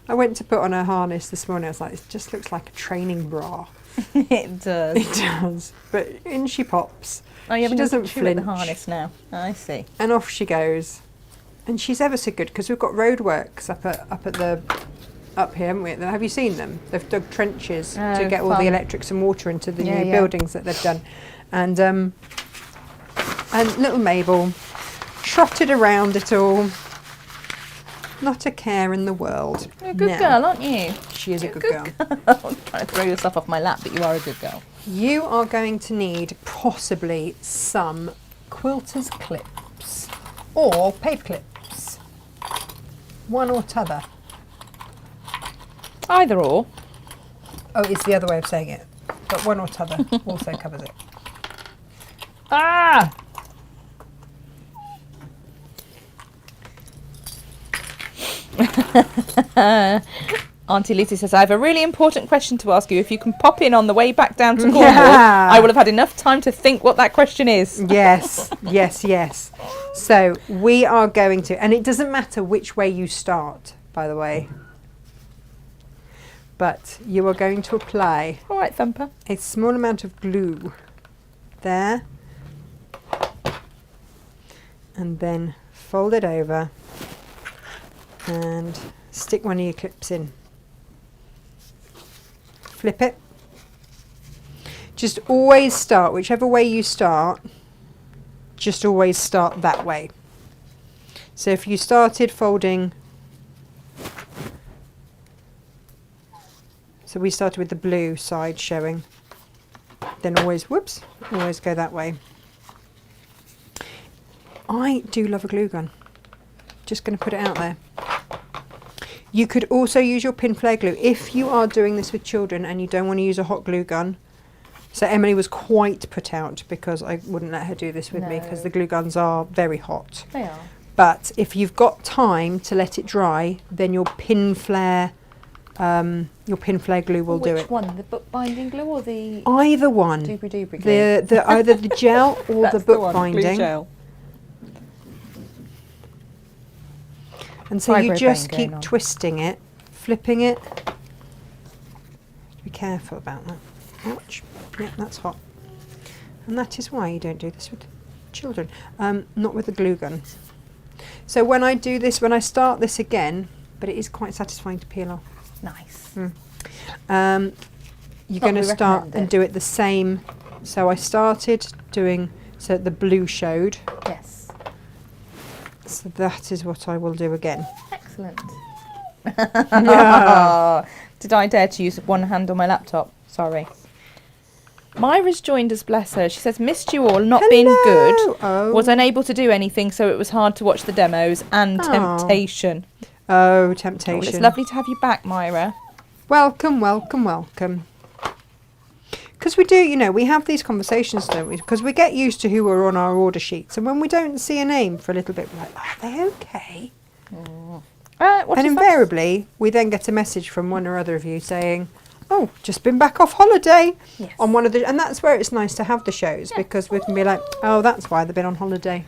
I went to put on her harness this morning. I was like, it just looks like a training bra. It does. It does. But in she pops. Oh, you she doesn't chew at flinch. the harness now. I see. And off she goes. And she's ever so good because we've got roadworks up here, haven't we? Have you seen them? They've dug trenches to get all the electrics and water into the new buildings that they've done. And little Mabel trotted around it all. Not a care in the world. You're a good girl, aren't you? She is a good girl. I'm trying to throw yourself off my lap, but you are a good girl. You are going to need possibly some quilter's clips or paper clips. One or t'other. Either or. Oh, it's the other way of saying it. But one or t'other also covers it. Ah! Auntie Lucy says, I have a really important question to ask you. If you can pop in on the way back down to Cornwall, I will have had enough time to think what that question is. Yes, yes. So we are going to, and it doesn't matter which way you start, by the way, but you are going to apply All right, Thumper. a small amount of glue there, and then fold it over and stick one of your clips in. Flip it. Just always start, whichever way you start, just always start that way. So if you started folding, so we started with the blue side showing, then always go that way. I do love a glue gun. Just going to put it out there. You could also use your pin flare glue if you are doing this with children and you don't want to use a hot glue gun. So Emily was quite put out because I wouldn't let her do this with me because the glue guns are very hot. They are. But if you've got time to let it dry, then your pin flare glue will do it. Which one? The bookbinding glue or the either one? Doobry glue. The either the gel or the bookbinding. Gel. And so you Vibro just bang keep going on. twisting it, flipping it. Be careful about that. Ouch. Yeah, that's hot. And that is why you don't do this with children. Not with the glue gun. So when I do this, when I start this again, but it is quite satisfying to peel off. Nice. You're going to start and do it the same. So I started doing, so the blue showed. Yes. So that is what I will do again. Excellent. Yeah. Did I dare to use one hand on my laptop? Sorry. Myra's joined us, bless her. She says, missed you all, not being good. Oh. Was unable to do anything, so it was hard to watch the demos and temptation. Oh, temptation. Well, it's lovely to have you back, Myra. Welcome, welcome, welcome. Because we do, you know, we have these conversations, don't we? Because we get used to who are on our order sheets. And when we don't see a name for a little bit, we're like, are they okay? And invariably, we then get a message from one or other of you saying, oh, just been back off holiday. Yes. On one of the, and that's where it's nice to have the shows, because we can be like, oh, that's why they've been on holiday.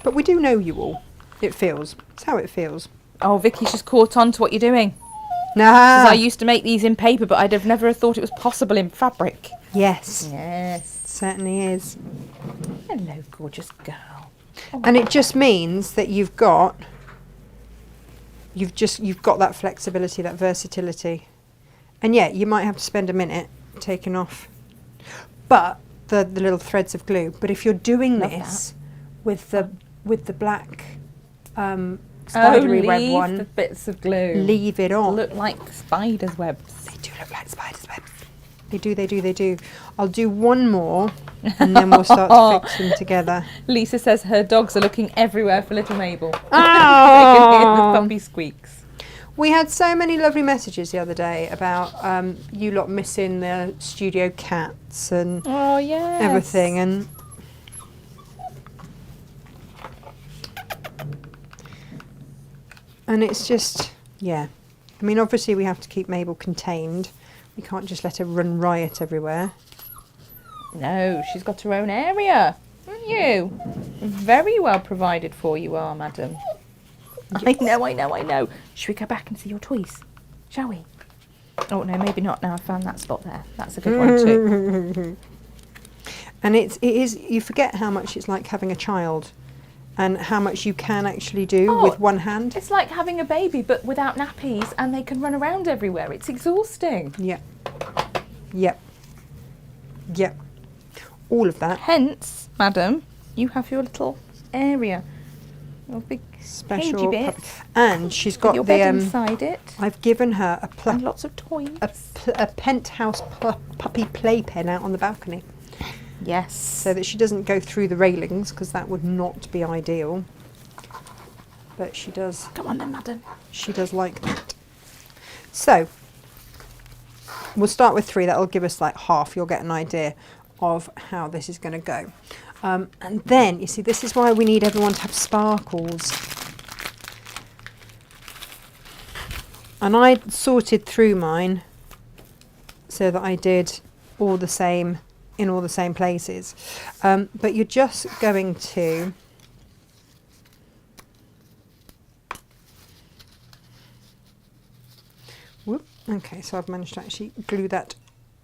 But we do know you all. It feels. It's how it feels. Oh, Vicky's just caught on to what you're doing. Nah. Because I used to make these in paper, but I'd have never thought it was possible in fabric. Yes. Yes. It certainly is. Hello, gorgeous girl. Oh. And it just means that you've got that flexibility, that versatility. And yeah, you might have to spend a minute taking off but the little threads of glue. But if you're doing this with the black spidery web one, the bits of glue. leave it on. Look like spiders' webs. They do look like spiders' webs. They do. I'll do one more and then we'll start to fix them together. Lisa says her dogs are looking everywhere for little Mabel. Oh. They can hear the puppy squeaks. We had so many lovely messages the other day about you lot missing the studio cats and everything. And it's just, yeah. I mean, obviously we have to keep Mabel contained. We can't just let her run riot everywhere. No, she's got her own area, haven't you? Very well provided for you are, madam. Yes. I know. Should we go back and see your toys? Shall we? Oh, no, maybe not now. I found that spot there. That's a good one too. And it is, you forget how much it's like having a child and how much you can actually do with one hand. It's like having a baby but without nappies and they can run around everywhere. It's exhausting. Yep. All of that. Hence, madam, you have your little area. Your big Special bit. And she's got your the bed inside it. I've given her and lots of toys. a penthouse puppy playpen out on the balcony. Yes. So that she doesn't go through the railings, because that would not be ideal. But she does. Come on then, madam. She does like that. So we'll start with 3. That'll give us like half. You'll get an idea of how this is going to go. And then, you see, this is why we need everyone to have sparkles. And I sorted through mine so that I did all the same in all the same places. But you're just going to whoop. Okay, so I've managed to actually glue that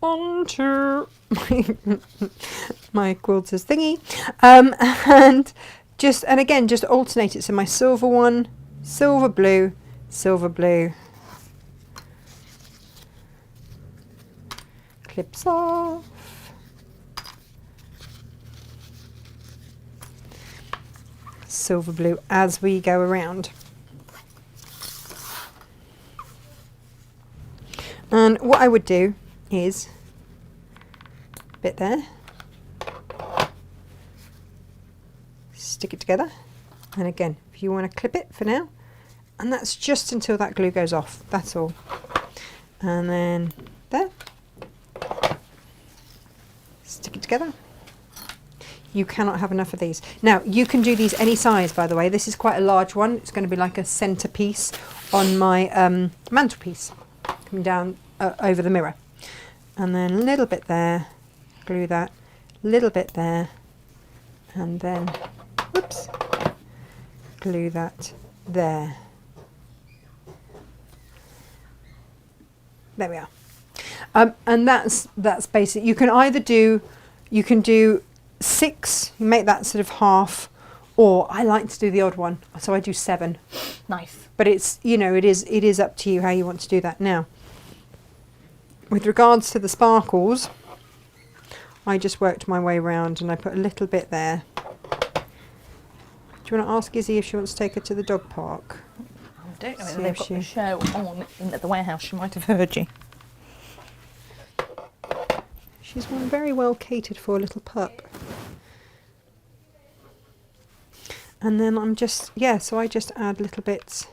onto my quilter's thingy. And again, just alternate it. So my silver one, silver blue, clips off. Silver blue as we go around. And what I would do is bit there, stick it together, and again, if you want to clip it for now, And that's just until that glue goes off, that's all. And then there. Stick it together. You cannot have enough of these. Now, you can do these any size, by the way. This is quite a large one. It's going to be like a centerpiece on my mantelpiece, coming down over the mirror. And then a little bit there, glue that, little bit there, and then, whoops, glue that there. There we are. And that's basic. You can either do, 6, you make that sort of half, or I like to do the odd one, so I do 7. Nice. But it's, you know, it is up to you how you want to do that. Now, with regards to the sparkles, I just worked my way around and I put a little bit there. Do you want to ask Izzy if she wants to take her to the dog park? I don't know whether they've got the show on in at the warehouse. She might have heard you. She's one very well catered for little pup. And then I'm just, so I just add little bits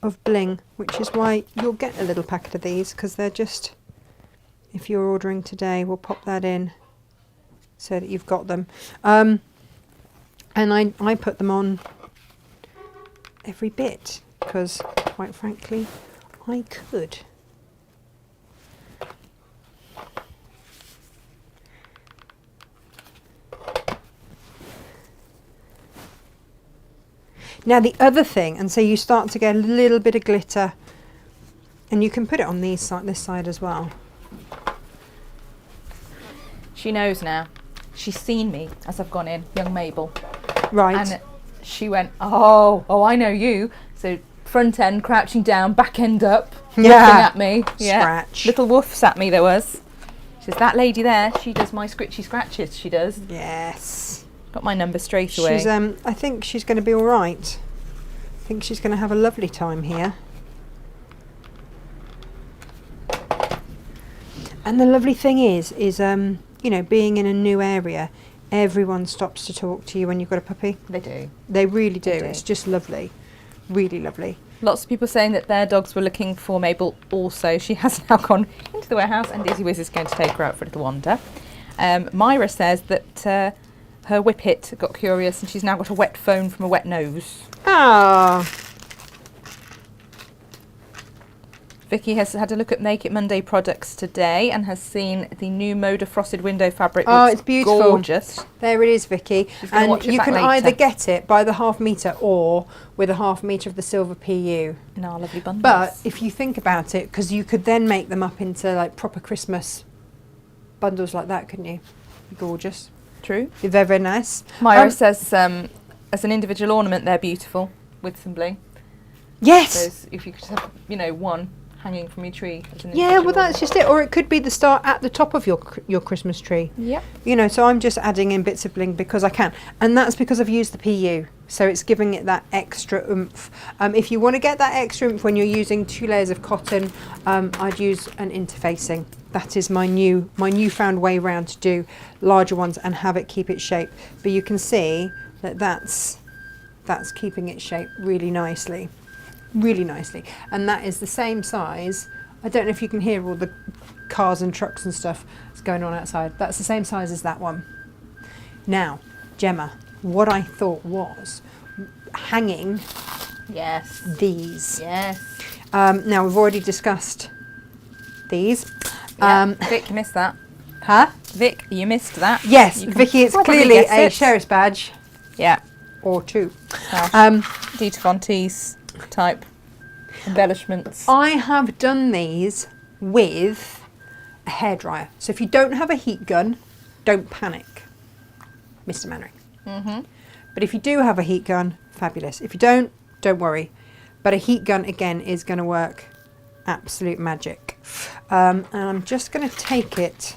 of bling, which is why you'll get a little packet of these, because they're just, if you're ordering today, we'll pop that in so that you've got them. And I put them on every bit, because quite frankly, I could. Now the other thing, and so you start to get a little bit of glitter, and you can put it on this side as well. She knows now. She's seen me as I've gone in, young Mabel. Right. And she went, oh, I know you. So front end crouching down, back end up, looking at me. Yeah. Scratch. Little woofs at me there was. She says, that lady there, she does my scritchy scratches, she does. Yes. Got my number straight away. She's I think she's going to be all right. I think she's going to have a lovely time here. And the lovely thing is you know, being in a new area, everyone stops to talk to you when you've got a puppy. They do. They really do. They do. It's just lovely. Really lovely. Lots of people saying that their dogs were looking for Mabel also. She has now gone into the warehouse and Dizzy Wiz is going to take her out for a little wander. Myra says that her whippet got curious and she's now got a wet phone from a wet nose. Ah. Vicky has had a look at Make It Monday products today and has seen the new Moda frosted window fabric. Oh, it's beautiful. Gorgeous. There it is, Vicky. And you can either get it by the ½ metre or with a ½ metre of the silver PU. In our lovely bundles. But if you think about it, because you could then make them up into like proper Christmas bundles like that, couldn't you? Gorgeous. True. Be very, very nice. Myra says as an individual ornament they're beautiful with some bling. Yes. So if you could have, you know, one hanging from your tree. Yeah, well that's just it. Or it could be the star at the top of your Christmas tree. Yep. You know, so I'm just adding in bits of bling because I can. And that's because I've used the PU. So it's giving it that extra oomph. If you want to get that extra oomph when you're using 2 layers of cotton, I'd use an interfacing. That is my newfound way round to do larger ones and have it keep its shape. But you can see that that's keeping its shape really nicely. Really nicely. And that is the same size. I don't know if you can hear all the cars and trucks and stuff that's going on outside. That's the same size as that one. Now, Gemma, what I thought was hanging these. Yes. Now, we've already discussed these. Yeah. Vic, you missed that. Huh? Vic, you missed that. Yes, Vicky, it's clearly a sheriff's badge. Yeah. Or 2. Dita Von Teese type embellishments. I have done these with a hairdryer. So if you don't have a heat gun, don't panic, Mr. Mannering. Mm-hmm. But if you do have a heat gun, fabulous. If you don't worry. But a heat gun, again, is going to work absolute magic. And I'm just going to take it,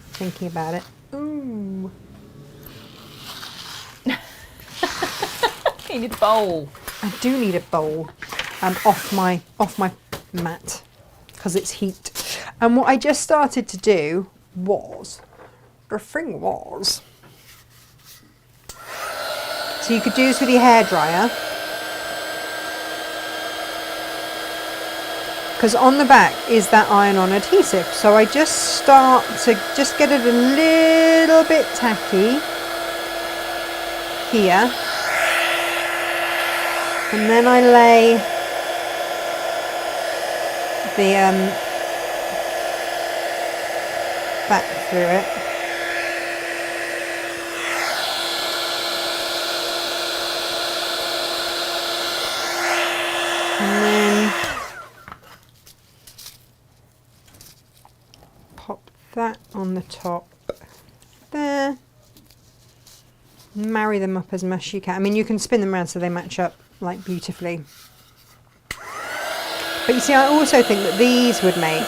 thinking about it. Ooh. You need a bowl. I do need a bowl off my mat because it's heat. And what I just started to do was, so you could do this with your hairdryer. because on the back is that iron-on adhesive. So I just start to just get it a little bit tacky here, and then I lay the back through it. And then pop that on the top there. Marry them up as much as you can. I mean, you can spin them around so they match up like beautifully. But you see, I also think that these would make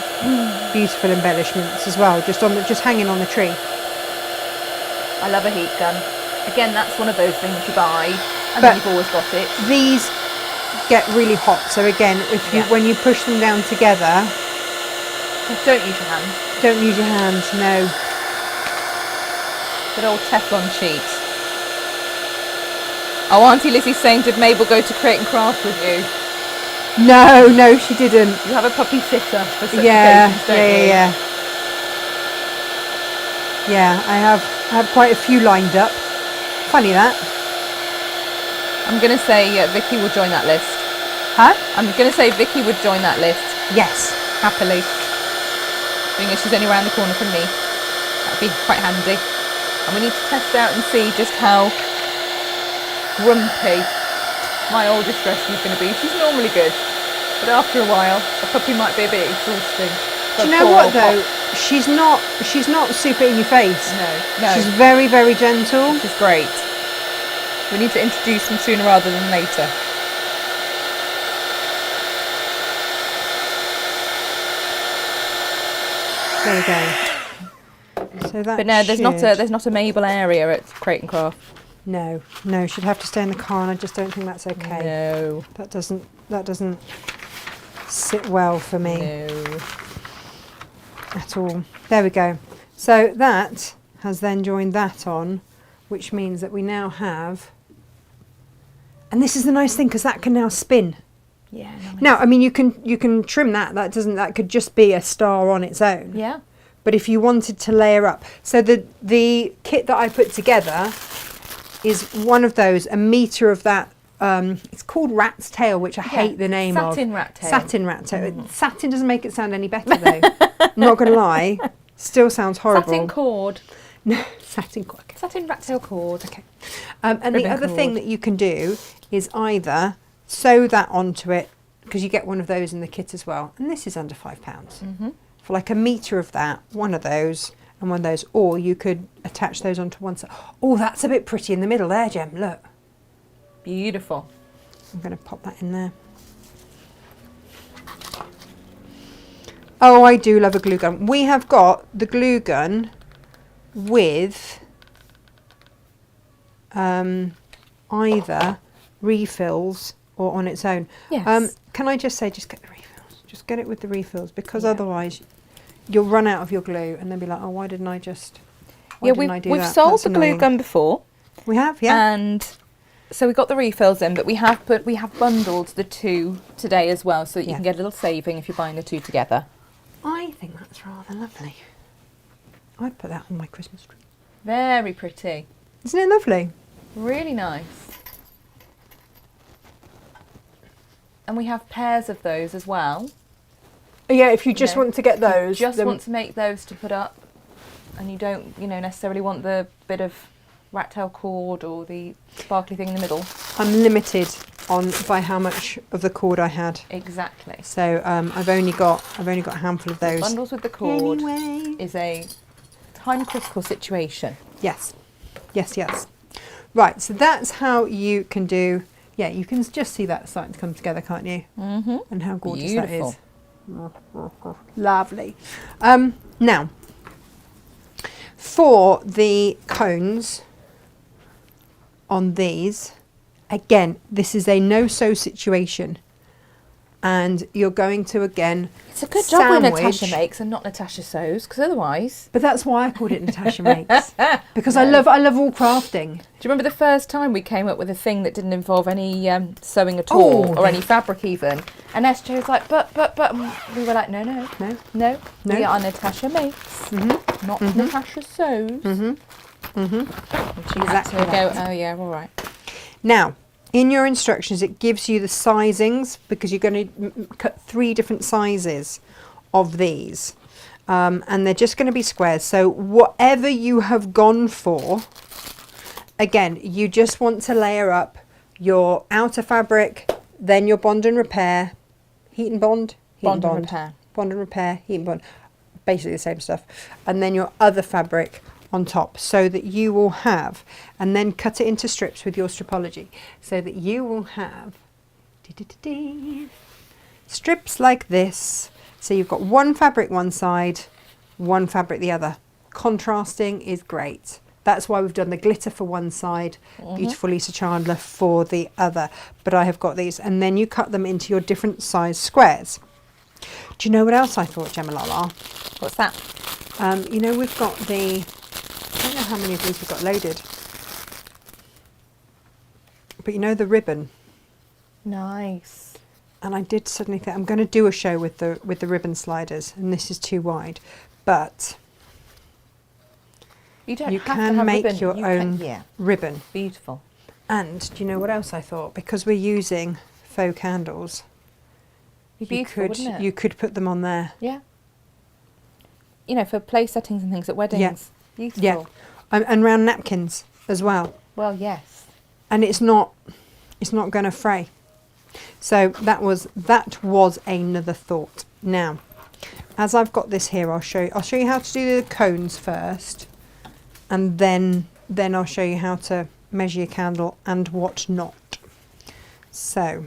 beautiful embellishments as well, just hanging on the tree. I love a heat gun. Again, that's one of those things you buy, and then you've always got it. These get really hot, so again, when you push them down together, don't use your hands. Don't use your hands, no. Good old Teflon sheet. Oh, Auntie Lizzie's saying, did Mabel go to Create and Craft with you? No, she didn't. You have a puppy sitter for such occasions, don't you? Yeah, I have quite a few lined up. Funny that. I'm going to say Vicky will join that list. Huh? I'm going to say Vicky would join that list. Yes. Happily. Being as she's only around the corner from me. That'd be quite handy. And we need to test out and see just how grumpy my oldest rescue is going to be. She's normally good, but after a while, a puppy might be a bit exhausting. Do you know what though? She's not super in your face. No. She's very, very gentle. Which is great. We need to introduce them sooner rather than later. There we go. So that. But no, there's not a Mabel area at Create and Craft. No, she'd have to stay in the car, and I just don't think that's okay. No, that doesn't sit well for me. No, at all. There we go. So that has then joined that on, which means that we now have. And this is the nice thing, because that can now spin. Yeah. Nice. Now, I mean, you can trim that. That could just be a star on its own. Yeah. But if you wanted to layer up, so the kit that I put together is one of those, a metre of that. It's called rat's tail, which I hate the name of. Satin rat tail. Satin rat tail. Satin doesn't make it sound any better though. I'm not going to lie. Still sounds horrible. Satin cord. No, satin cord. Okay. Satin rat tail cord. Okay. And the other thing that you can do is either sew that onto it, because you get one of those in the kit as well. And this is under £5. Mm-hmm. For like a metre of that, one of those and one of those. Or you could attach those onto one side. Oh, that's a bit pretty in the middle there, Jem. Look. Beautiful. I'm going to pop that in there. Oh, I do love a glue gun. We have got the glue gun with either refills or on its own. Yes. Can I just say, just get the refills. Just get it with the refills, because otherwise you'll run out of your glue and then be like, oh, why didn't I just? We've sold the glue gun before. We have, yeah. And so we got the refills in, but we have bundled the two today as well, so that you can get a little saving if you're buying the two together. I think that's rather lovely. I'd put that on my Christmas tree. Very pretty. Isn't it lovely? Really nice. And we have pairs of those as well. Yeah, if you just want to get those. You just want to make those to put up, and you don't, necessarily want the bit of rat tail cord or the sparkly thing in the middle. I'm limited by how much of the cord I had. Exactly. So I've only got a handful of those. Bundles with the cord anyway. Is a time critical situation. Yes. Right, so that's how you can do. Yeah, you can just see that starting to come together, can't you? Mm-hmm. And how gorgeous Beautiful. that is. Lovely. Now, for the cones on these, again, this is a no-sew situation. and you're going to again. It's a good job when sandwich. Natasha makes and not Natasha sews, because otherwise. But that's why I called it Natasha Makes, because I love all crafting. Do you remember the first time we came up with a thing that didn't involve any sewing at all, or any fabric even? And SJ was like, but, and we were like, no, we are Natasha Makes, not Natasha sews. And she had to go, oh yeah, all right. Now, in your instructions, it gives you the sizings, because you're going to cut 3 different sizes of these. And they're just going to be squares. So whatever you have gone for, again, you just want to layer up your outer fabric, then your bond and repair, heat and bond, Bond and repair. Bond and repair, heat and bond, basically the same stuff. And then your other fabric on top, so that you will have, and then cut it into strips with your stripology, so that you will have strips like this. So you've got one fabric one side, one fabric the other. Contrasting is great. That's why we've done the glitter for one side, beautiful Lisa Chandler for the other. But I have got these, and then you cut them into your different size squares. Do you know what else I thought, Gemma Lala? What's that? You know, we've got the, I don't know how many of these we've got loaded, but you know, the ribbon. Nice. And I did suddenly think I'm going to do a show with the ribbon sliders, and this is too wide, but You don't you have to can have make ribbon. your You own can, yeah. ribbon. Beautiful. And do you know what else I thought? Because we're using faux candles, Be beautiful, wouldn't it? you could put them on there. Yeah. You know, for place settings and things at weddings. Yeah. Beautiful. Yeah, and round napkins as well. Well, yes. And it's not going to fray. So that was another thought. Now, as I've got this here, I'll show you how to do the cones first, and then I'll show you how to measure your candle and what not. So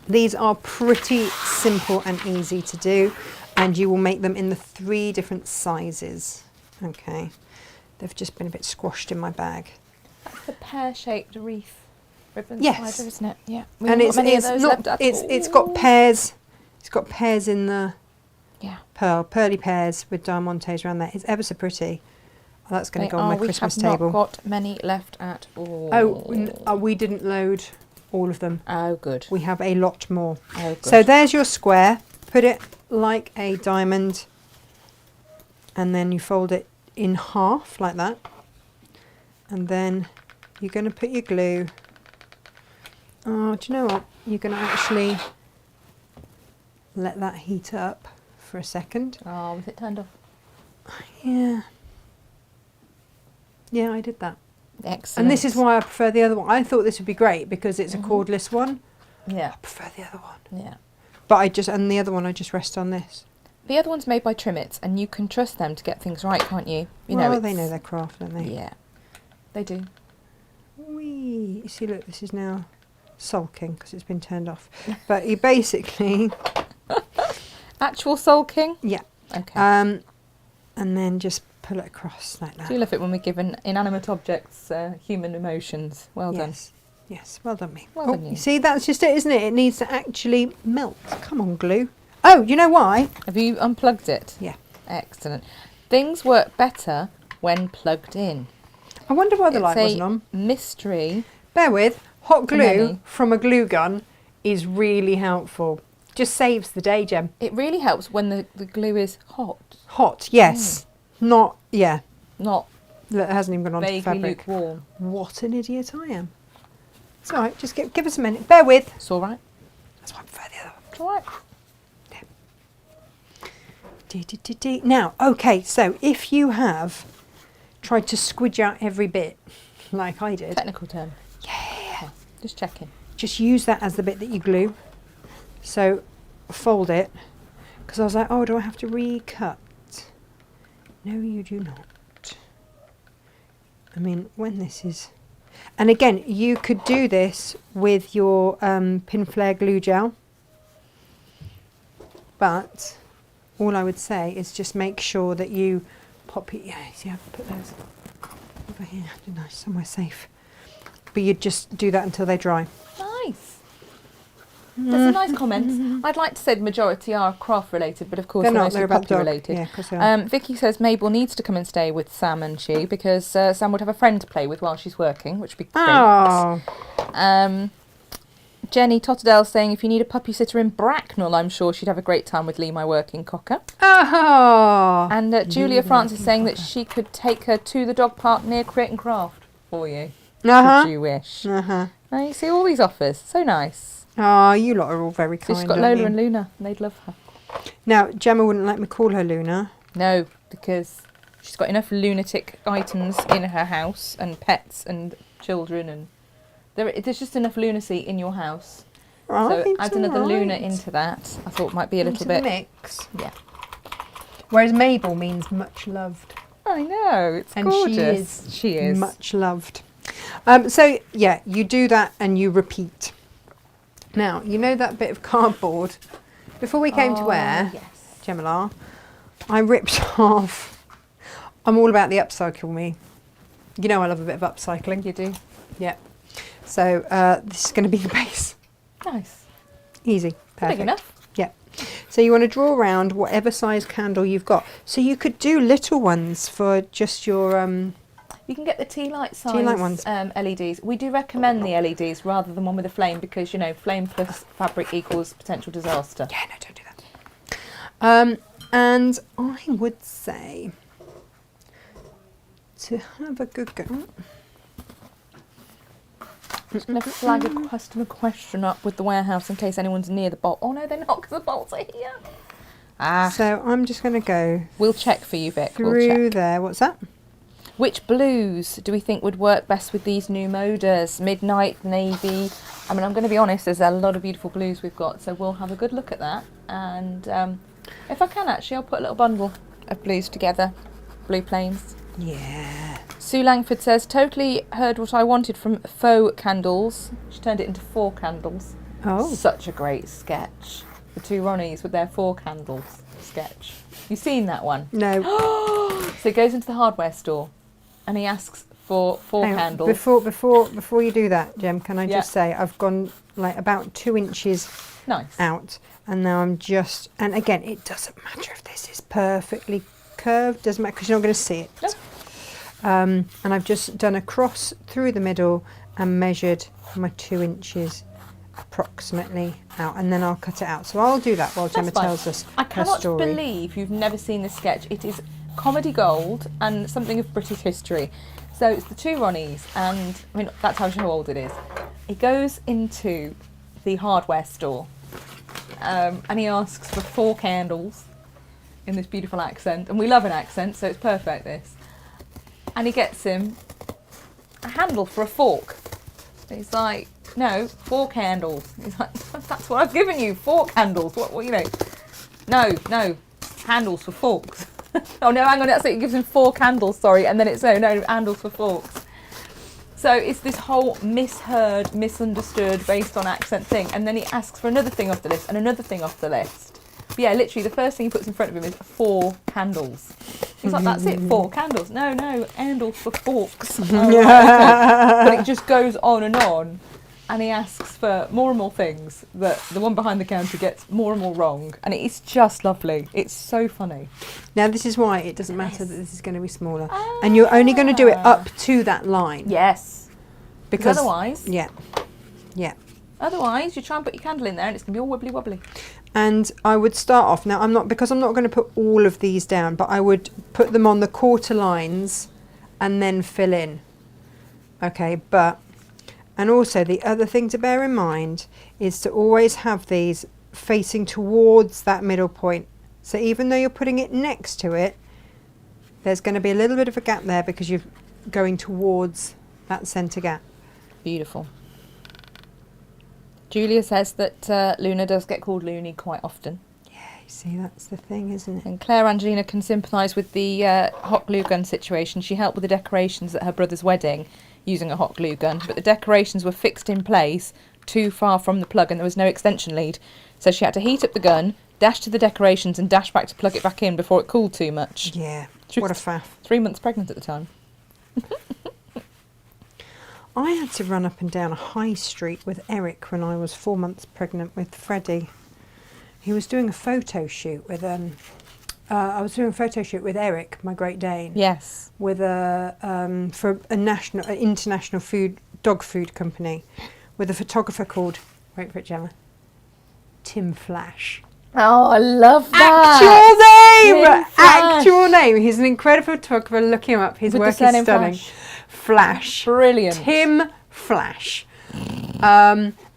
these are pretty simple and easy to do, and you will make them in the 3 different sizes. Okay, they've just been a bit squashed in my bag. That's the pear-shaped wreath ribbon Yes. slider, isn't it? Yeah. And it's got pears. It's got pears in the pearly pears with diamantes around there. It's ever so pretty. Oh, that's going to go on my Christmas table. We have not got many left at all. Oh, we didn't load all of them. Oh, good. We have a lot more. Oh, good. So there's your square. Put it like a diamond, and then you fold it in half like that. And then you're going to put your glue. Oh, do you know what? You're going to actually let that heat up for a second. Oh, was it turned off? Yeah. Yeah, I did that. Excellent. And this is why I prefer the other one. I thought this would be great because it's a cordless one. Yeah. I prefer the other one. Yeah. But the other one I just rest on this. The other one's made by Trimmets, and you can trust them to get things right, can't you? Well, they know their craft, don't they? Yeah, they do. Whee! You see, look, this is now sulking because it's been turned off. But you basically... Actual sulking? Yeah. Okay. And then just pull it across like that. Do you love it when we give inanimate objects human emotions? Well done. Yes, well done me. Well done you. You see, that's just it, isn't it? It needs to actually melt. Come on, glue. Oh, you know why? Have you unplugged it? Yeah. Excellent. Things work better when plugged in. I wonder why the It's light a wasn't on. mystery. Bear with. Hot glue Many. from a glue gun is really helpful. Just saves the day, Gem. It really helps when the glue is hot. Hot, yes. Not, yeah. Not Look, it hasn't even gone on to the vaguely fabric. lukewarm. What an idiot I am. It's all right. Just give us a minute. Bear with. It's all right. That's why I prefer the other one. It's all right. Now, okay, so if you have tried to squidge out every bit, like I did, Technical term. yeah, Okay. Just checking. just use that as the bit that you glue. So fold it, because I was like, oh, do I have to recut? No, you do not. I mean, when this is... And again, you could do this with your pin flare glue gel, but all I would say is just make sure that you pop it. Yeah, see, I've put those over here, somewhere safe. But you just do that until they dry. Nice. There's some nice comments. I'd like to say the majority are craft related, but of course They're they're not, mostly they're about puppy dog. related. Yeah, 'cause they are. Vicky says Mabel needs to come and stay with Sam and she, because Sam would have a friend to play with while she's working, which would be great. Oh. Jenny Totterdale saying if you need a puppy sitter in Bracknell, I'm sure she'd have a great time with Lee, my working cocker. Oh. And Julia Francis saying that she could take her to the dog park near Create and Craft for you, should you wish. Uh-huh. Now you see all these offers, so nice. Oh, you lot are all very So kind. she's got aren't Lola you? and Luna, and they'd love her. Now, Gemma wouldn't let me call her Luna. No, because she's got enough lunatic items in her house, and pets and children, and there's just enough lunacy in your house. Right, So add another all Luna right. into that, I thought might be a little Into the bit. mix. Yeah. Whereas Mabel means much loved. I know, it's And gorgeous. She is. much loved. So, yeah, you do that and you repeat. Now, you know that bit of cardboard? Before we came to wear, Yes. Gemma, I ripped off. I'm all about the upcycle me. You know I love a bit of upcycling. You do. Yeah. So this is going to be the base. Nice. Easy. Perfect. Big enough. Yeah. So you want to draw around whatever size candle you've got. So you could do little ones for just your... You can get the tea light size Tea light ones. LEDs. We do recommend the LEDs rather than one with a flame because, you know, flame plus fabric equals potential disaster. Yeah, no, don't do that. And I would say to have a good go. Just going to flag a customer question up with the warehouse in case anyone's near the bolt. Oh no, they're not because the bolts are here. So I'm just going to go We'll check for you, Vic. We'll through check. there. What's that? Which blues do we think would work best with these new Modas? Midnight, navy. I mean, I'm going to be honest, there's a lot of beautiful blues we've got, so we'll have a good look at that. And if I can, actually, I'll put a little bundle of blues together. Blue plains. Yeah. Sue Langford says, totally heard what I wanted from Faux Candles. She turned it into 4 candles. Oh. Such a great sketch. The two Ronnies with their 4 candles sketch. You seen that one? No. So he goes into the hardware store and he asks for 4 Hang on. candles. Before you do that, Jem, can I Yeah. just say I've gone like about 2 inches Nice. out, and now I'm just, and again, it doesn't matter if this is perfectly curved, doesn't matter because you're not going to see it. No. And I've just done a cross through the middle and measured my 2 inches approximately out, and then I'll cut it out. So I'll do that while Gemma fine. tells us I her cannot story. believe you've never seen this sketch. It is comedy gold and something of British history. So it's the two Ronnies, and I mean that's how old it is. He goes into the hardware store and he asks for 4 candles in this beautiful accent, and we love an accent, so it's perfect this. And he gets him a handle for a fork. He's like, no, 4 candles. He's like, that's what I've given you, 4 candles. What you know? No, handles for forks. Oh no, hang on, that's it. He gives him 4 candles, sorry, and then it's no, handles for forks. So it's this whole misheard, misunderstood, based on accent thing, and then he asks for another thing off the list and another thing off the list. But yeah, literally, the first thing he puts in front of him is 4 candles. He's like, that's it, 4 candles. No, handles for forks. Oh, right, okay. But it just goes on, and he asks for more and more things that the one behind the counter gets more and more wrong, and it's just lovely. It's so funny. Now this is why it doesn't matter that this is going to be smaller, and you're only going to do it up to that line. Yes. Because otherwise, yeah. Otherwise, you try and put your candle in there, and it's going to be all wibbly wobbly. And I would start off, now I'm not going to put all of these down, but I would put them on the quarter lines and then fill in. Okay, and also the other thing to bear in mind is to always have these facing towards that middle point. So even though you're putting it next to it, there's going to be a little bit of a gap there because you're going towards that centre gap. Beautiful. Julia says that Luna does get called Looney quite often. Yeah, you see, that's the thing, isn't it? And Claire Angelina can sympathise with the hot glue gun situation. She helped with the decorations at her brother's wedding using a hot glue gun, but the decorations were fixed in place too far from the plug and there was no extension lead. So she had to heat up the gun, dash to the decorations and dash back to plug it back in before it cooled too much. Yeah, She what a was faff. 3 months pregnant at the time. I had to run up and down a high street with Eric when I was 4 months pregnant with Freddie. He was doing a photo shoot with I was doing a photo shoot with Eric, my Great Dane. Yes. With for an international dog food company, with a photographer called, wait for it, Gemma, Tim Flash. Oh, I love that. Actual name! Tim Flash. Actual name. He's an incredible photographer. Look him up. His With the work is surname stunning. Flash. Brilliant. Tim Flash.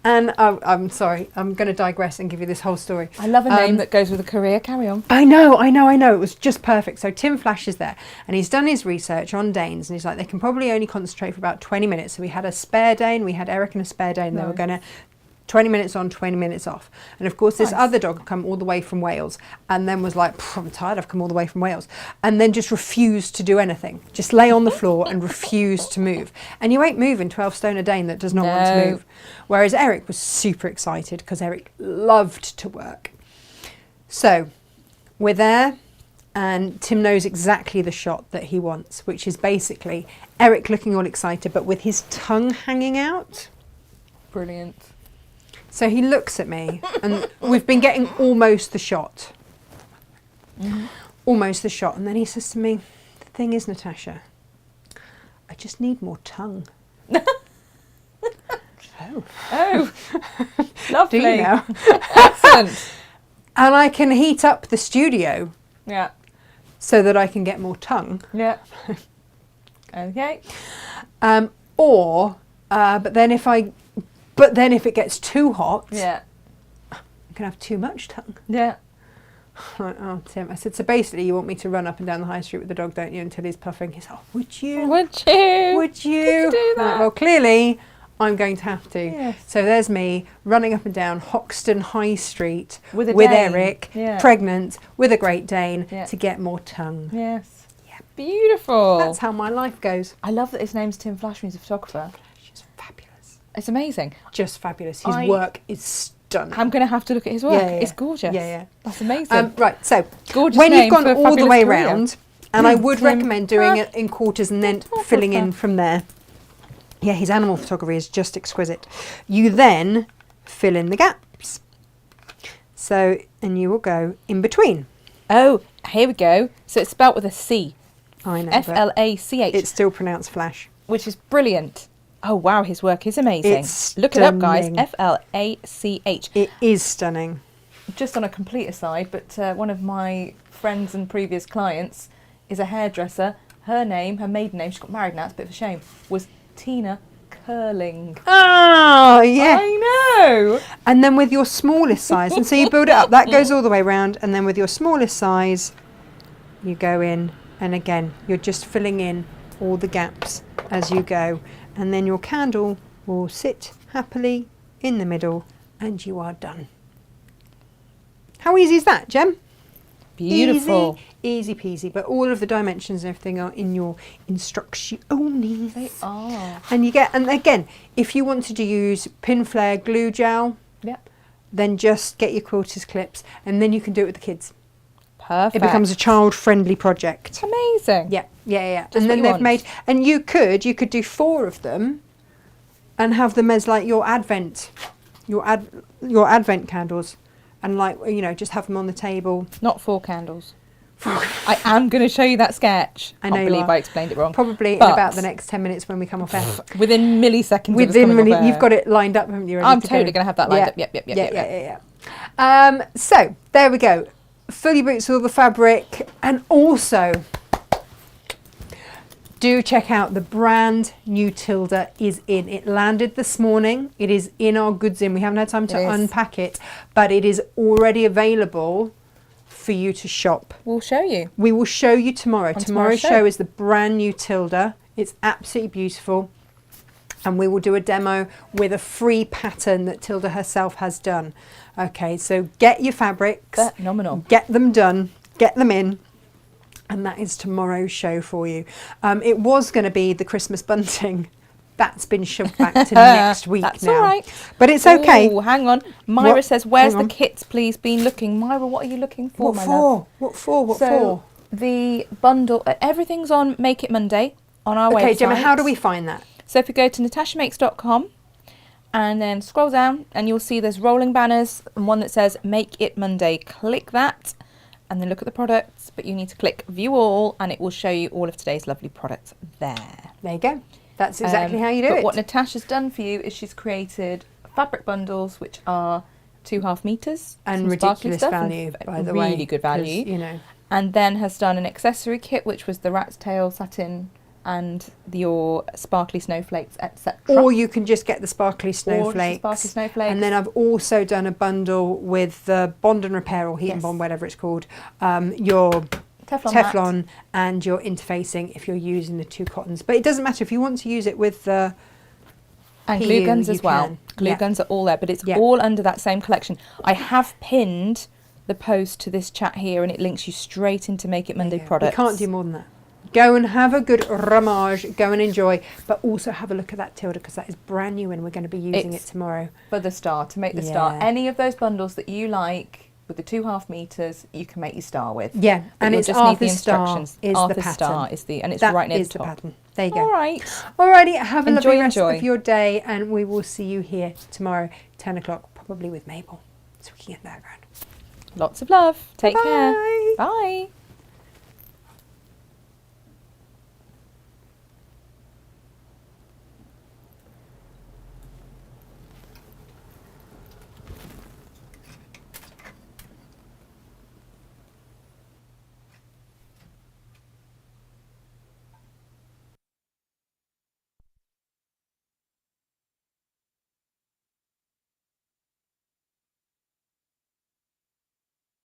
And I'm sorry, I'm going to digress and give you this whole story. I love a name that goes with a career. Carry on. I know. It was just perfect. So Tim Flash is there, and he's done his research on Danes, and he's like, they can probably only concentrate for about 20 minutes. So we had a spare Dane, we had Eric and a spare Dane. They were going to 20 minutes on, 20 minutes off. And of course, this other dog had come all the way from Wales, and then was like, I'm tired, I've come all the way from Wales. And then just refused to do anything. Just lay on the floor and refused to move. And you ain't moving 12 stone a Dane that does not want to move. Whereas Eric was super excited because Eric loved to work. So we're there, and Tim knows exactly the shot that he wants, which is basically Eric looking all excited, but with his tongue hanging out. Brilliant. So he looks at me, and we've been getting almost the shot. Almost the shot. And then he says to me, the thing is, Natasha, I just need more tongue. Oh, lovely. Do you now? Excellent. And I can heat up the studio Yeah. so that I can get more tongue. Yeah. Okay. But then if it gets too hot, Yeah. I'm going to have too much tongue. Yeah. Like, oh, Tim. I said, so basically you want me to run up and down the high street with the dog, don't you, until he's puffing? He's like, oh, would you? Would you? Would you? Could you do I'm like, that? well, clearly I'm going to have to. Yes. So there's me running up and down Hoxton High Street With a with Dane. Eric, Yeah. pregnant, with a Great Dane, Yeah. to get more tongue. Yes. Yeah. Beautiful. That's how my life goes. I love that his name's Tim Flash and he's a photographer. She's fabulous. It's amazing. Just fabulous. His work is stunning. I'm going to have to look at his work. Yeah, yeah. It's gorgeous. Yeah, yeah. That's amazing. Right, so Gorgeous when name you've gone for a all the fabulous way career. round, and I would Tim recommend doing it in quarters and then filling in Photographer. from there. Yeah, his animal photography is just exquisite. You then fill in the gaps. So, and you will go in between. Oh, here we go. So it's spelt with a C. I know, but F-L-A-C-H. it's still pronounced Flash. Which is brilliant. Oh, wow, his work is amazing. It's Look it up, guys. stunning. F-L-A-C-H. It is stunning. Just on a complete aside, but one of my friends and previous clients is a hairdresser. Her name, her maiden name, she got married now, it's a bit of a shame, was Tina Curling. Oh, yeah. I know. And then with your smallest size, and so you build it up, that goes all the way around, and then with your smallest size, you go in, and again, you're just filling in all the gaps as you go, and then your candle will sit happily in the middle, and you are done. How easy is that, Gem? Beautiful. Easy peasy, but all of the dimensions and everything are in your instructions. They are. And you get, and again, if you wanted to use pin flare glue gel, Yep. then just get your quilters clips, and then you can do it with the kids. Perfect. It becomes a child-friendly project. amazing. Yeah. Just And what then you they've want. made, and you could do 4 of them, and have them as like your advent candles, and like, you know, just have them on the table. Not 4 candles. I am going to show you that sketch. I know Can't you believe are. I explained it wrong. Probably in But- about the next 10 minutes when we come off air. Within milliseconds of us coming off air. You've got it lined up, haven't you? ready I'm to totally go? going to have that lined Yeah. up. Yep. Yeah. So there we go. Fill your boots with all the fabric, and also do check out the brand new Tilda is in. It landed this morning. It is in our goods in. We haven't had time to It is. unpack it, but it is already available for you to shop. We'll show you. We will show you tomorrow. On Tomorrow's tomorrow's show show is the brand new Tilda. It's absolutely beautiful. And we will do a demo with a free pattern that Tilda herself has done. Okay, so get your fabrics. Phenomenal. Get them done. Get them in. And that is tomorrow's show for you. It was going to be the Christmas bunting. That's been shoved back to next week That's now. all right. But it's okay. Ooh, hang on. Myra What? says, where's Hang the on. kits, please, been looking? Myra, what are you looking for, What my for? love? What for? What So, for? the bundle, everything's on Make It Monday on our website. Okay, Gemma, how do we find that? So if you go to natashamakes.com and then scroll down, and you'll see there's rolling banners and one that says Make It Monday. Click that and then look at the products, but you need to click View All and it will show you all of today's lovely products there. There you go. That's exactly how you do but it. What Natasha's done for you is she's created fabric bundles which are 2.5 meters and some sparkly ridiculous stuff value, and by the way. Really good value. 'Cause, you know. And then has done an accessory kit which was the rat's tail satin and your sparkly snowflakes, etc. Or you can just get the sparkly Or snowflakes. just the sparkly snowflakes. And then I've also done a bundle with the bond and repair, or heat and Yes. bond, whatever it's called. Your Teflon mat. and your interfacing if you're using the 2 cottons. But it doesn't matter if you want to use it with the And PU, glue guns you as well. can. Glue Yeah. guns are all there, but it's Yeah. all under that same collection. I have pinned the post to this chat here, and it links you straight into Make It Monday Yeah, products. You can't do more than that. Go and have a good ramage, go and enjoy, but also have a look at that Tilda, because that is brand new and we're going to be using It's it tomorrow. for the star, to make the star. Yeah. Any of those bundles that you like with the 2.5 meters, you can make your star with. Yeah, But and you'll it's just need the Arthur's star instructions. is Arthur's the pattern. star is the, and it's That right near is the the top. pattern. There you go. All right. Alrighty, have a Enjoy, lovely rest enjoy. of your day, and we will see you here tomorrow, 10 o'clock, probably with Mabel, so we can get that around. Lots of love. Take care. Bye. Bye.